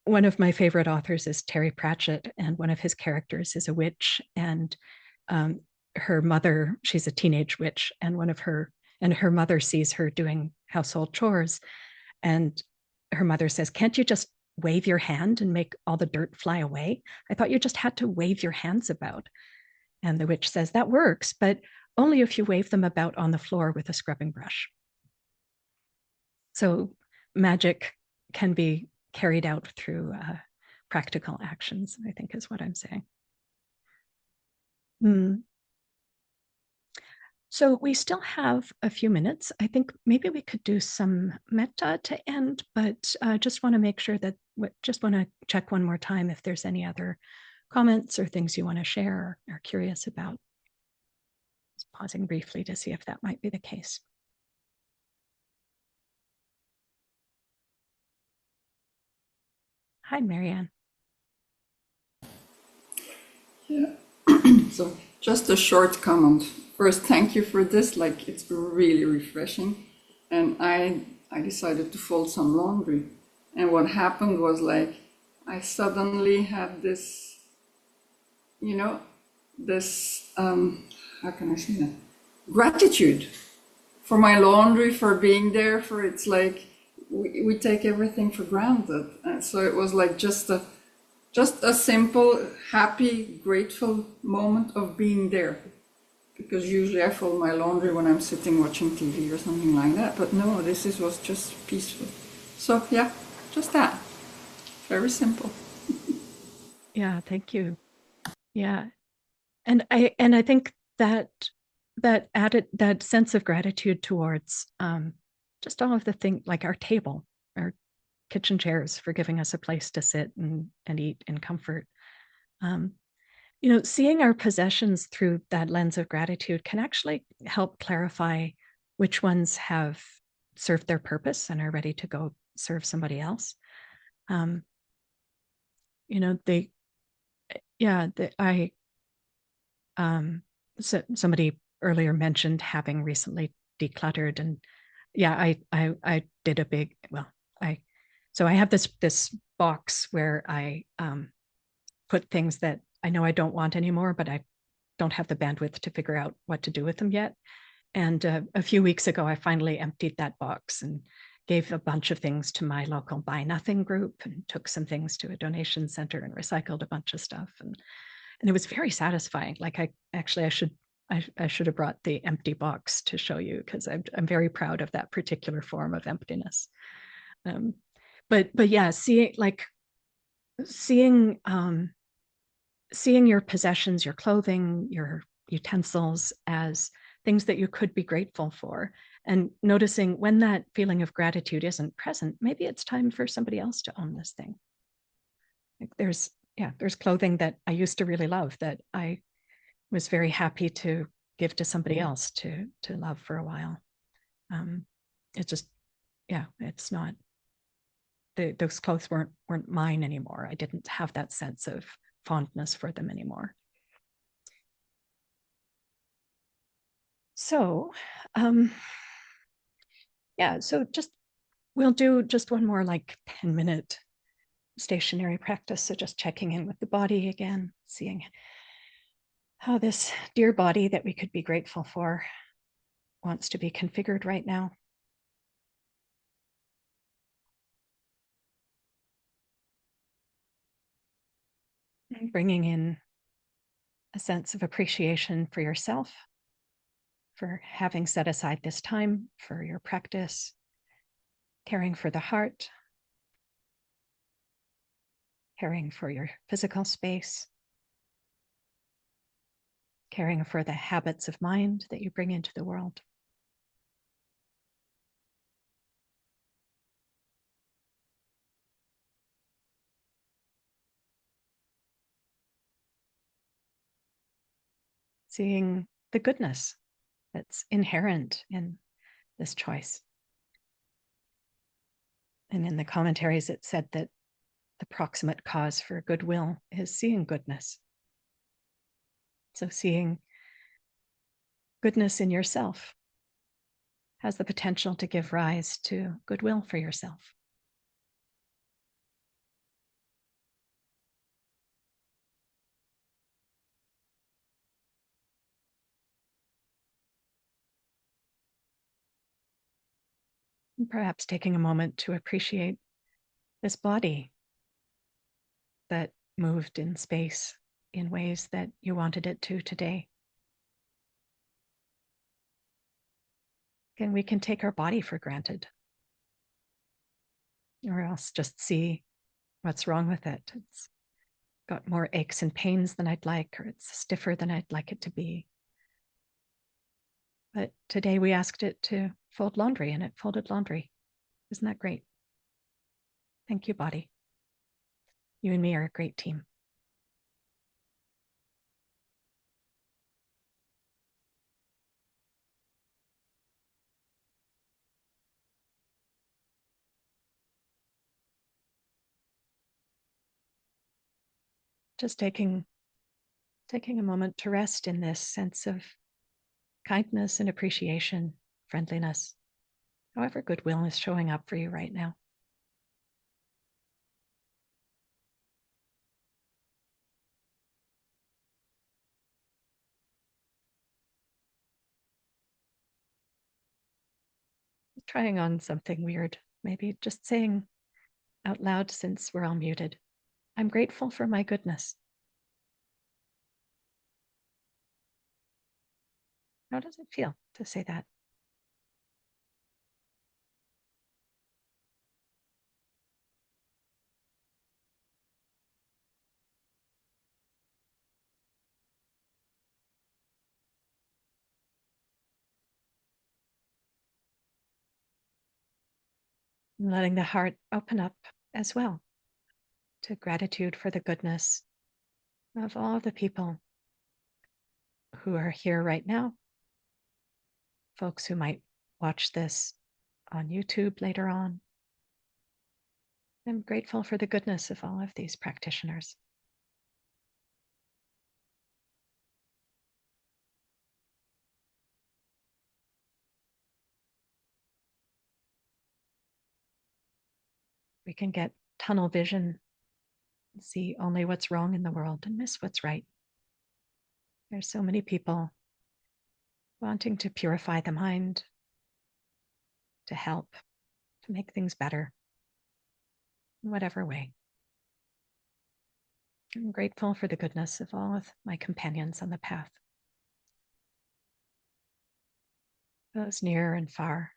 one of my favorite authors is Terry Pratchett, and one of his characters is a witch, and her mother, she's a teenage witch, and her mother sees her doing household chores, and her mother says, "Can't you just wave your hand and make all the dirt fly away? I thought you just had to wave your hands about." And the witch says, "That works, but only if you wave them about on the floor with a scrubbing brush." So magic can be carried out through practical actions, I think is what I'm saying. So we still have a few minutes. I think maybe we could do some metta to end, but just want to make sure that, just want to check one more time if there's any other comments or things you want to share or are curious about. Just pausing briefly to see if that might be the case. Hi, Marianne. Yeah. So just a short comment. First, thank you for this. Like, it's really refreshing. And I decided to fold some laundry. And what happened was, like, I suddenly had this, you know, this, how can I say that? Gratitude for my laundry, for being there, for it's like, we take everything for granted. And so it was like just a simple, happy, grateful moment of being there. Because usually I fold my laundry when I'm sitting watching TV or something like that. But no, was just peaceful. So yeah, just that. Very simple. Yeah, thank you. Yeah. And I think that that sense of gratitude towards just all of the things, like our table, our kitchen chairs, for giving us a place to sit and eat in comfort. Seeing our possessions through that lens of gratitude can actually help clarify which ones have served their purpose and are ready to go serve somebody else. So somebody earlier mentioned having recently decluttered, and yeah, I did a big, well, so I have this box where I put things that I know I don't want anymore, but I don't have the bandwidth to figure out what to do with them yet. And a few weeks ago, I finally emptied that box and gave a bunch of things to my local Buy Nothing group, and took some things to a donation center and recycled a bunch of stuff. And it was very satisfying. Like I should have brought the empty box to show you, because I'm very proud of that particular form of emptiness. But yeah, seeing your possessions, your clothing, your utensils as things that you could be grateful for, and noticing when that feeling of gratitude isn't present, maybe it's time for somebody else to own this thing. Like there's clothing that I used to really love that I was very happy to give to somebody else to love for a while. It's just, yeah, it's not, those clothes weren't mine anymore. I didn't have that sense of fondness for them anymore. So, yeah, so we'll do just one more like 10-minute stationary practice. So just checking in with the body again, seeing how this dear body that we could be grateful for wants to be configured right now. And bringing in a sense of appreciation for yourself, for having set aside this time for your practice, caring for the heart, caring for your physical space, caring for the habits of mind that you bring into the world. Seeing the goodness that's inherent in this choice. And in the commentaries, it said that the proximate cause for goodwill is seeing goodness. So seeing goodness in yourself has the potential to give rise to goodwill for yourself. And perhaps taking a moment to appreciate this body that moved in space in ways that you wanted it to today. And we can take our body for granted, or else just see what's wrong with it. It's got more aches and pains than I'd like, or it's stiffer than I'd like it to be. But today we asked it to fold laundry, and it folded laundry. Isn't that great? Thank you, body. You and me are a great team. Just taking a moment to rest in this sense of kindness and appreciation, friendliness, however goodwill is showing up for you right now. Trying on something weird, maybe just saying out loud, since we're all muted, I'm grateful for my goodness. How does it feel to say that? And letting the heart open up as well to gratitude for the goodness of all the people who are here right now, folks who might watch this on YouTube later on. I'm grateful for the goodness of all of these practitioners. We can get tunnel vision, see only what's wrong in the world and miss what's right. There's so many people wanting to purify the mind, to help, to make things better in whatever way. I'm grateful for the goodness of all of my companions on the path, those near and far,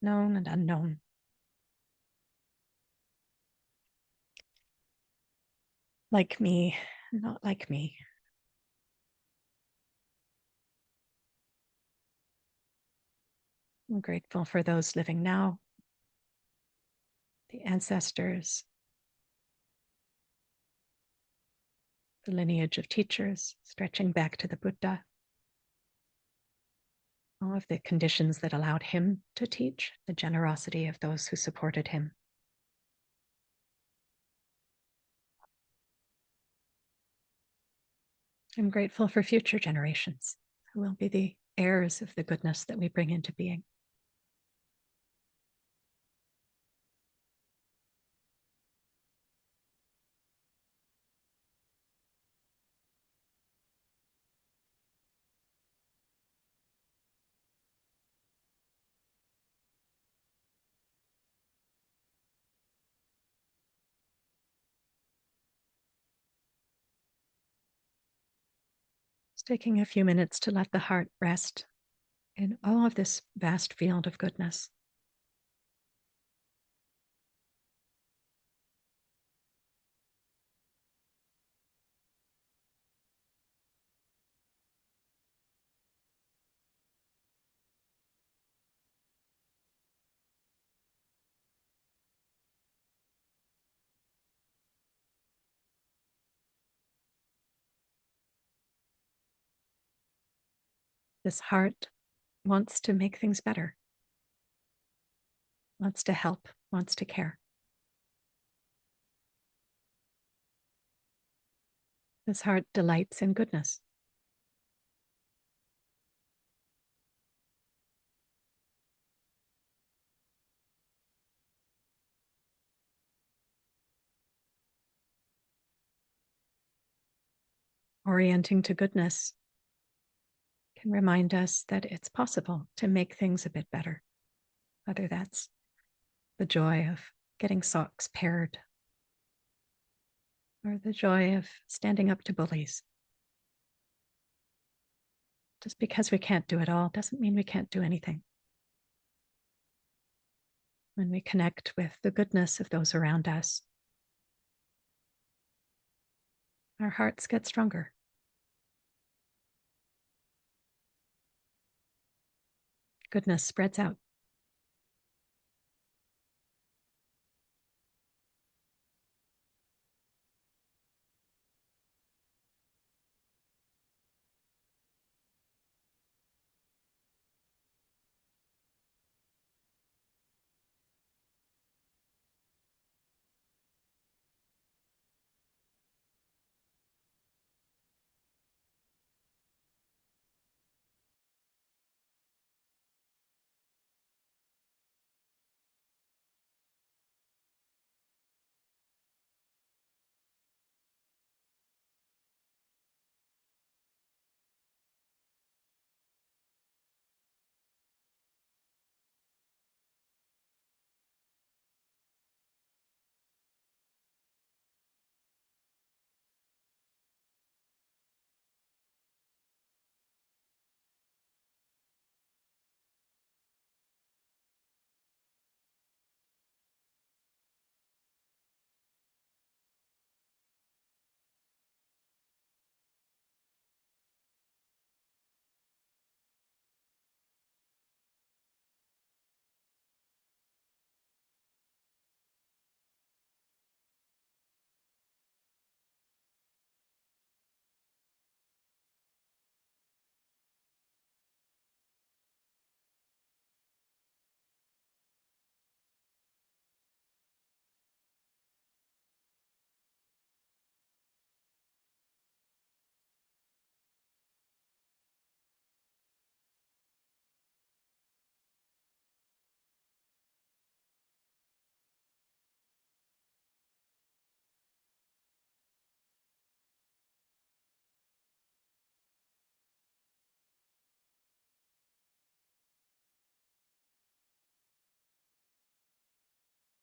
known and unknown. Like me, not like me. I'm grateful for those living now, the ancestors, the lineage of teachers stretching back to the Buddha, all of the conditions that allowed him to teach, the generosity of those who supported him. I'm grateful for future generations who will be the heirs of the goodness that we bring into being. Just taking a few minutes to let the heart rest in all of this vast field of goodness. This heart wants to make things better, wants to help, wants to care. This heart delights in goodness. Orienting to goodness can remind us that it's possible to make things a bit better, whether that's the joy of getting socks paired or the joy of standing up to bullies. Just because we can't do it all doesn't mean we can't do anything. When we connect with the goodness of those around us, our hearts get stronger. Goodness spreads out.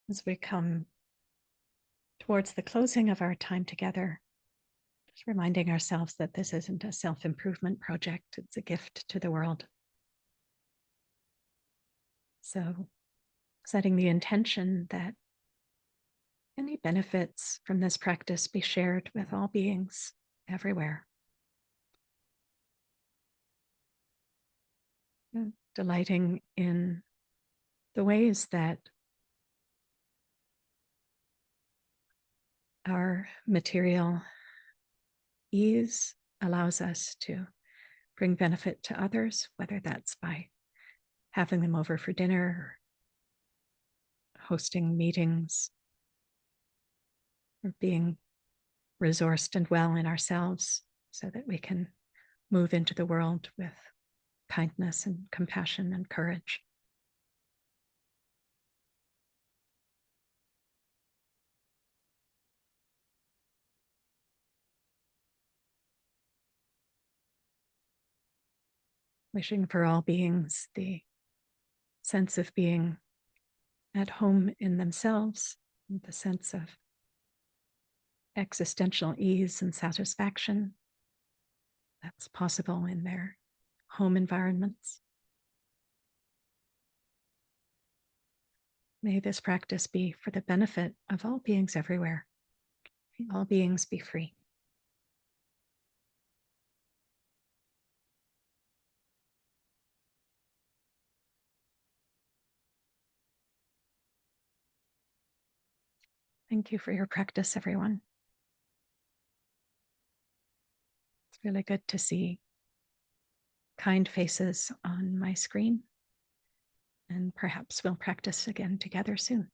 As we come towards the closing of our time together, just reminding ourselves that this isn't a self-improvement project, it's a gift to the world. So setting the intention that any benefits from this practice be shared with all beings everywhere. And delighting in the ways that our material ease allows us to bring benefit to others, whether that's by having them over for dinner, or hosting meetings, or being resourced and well in ourselves so that we can move into the world with kindness and compassion and courage. Wishing for all beings the sense of being at home in themselves, the sense of existential ease and satisfaction that's possible in their home environments. May this practice be for the benefit of all beings everywhere. May all beings be free. Thank you for your practice, everyone. It's really good to see kind faces on my screen. And perhaps we'll practice again together soon.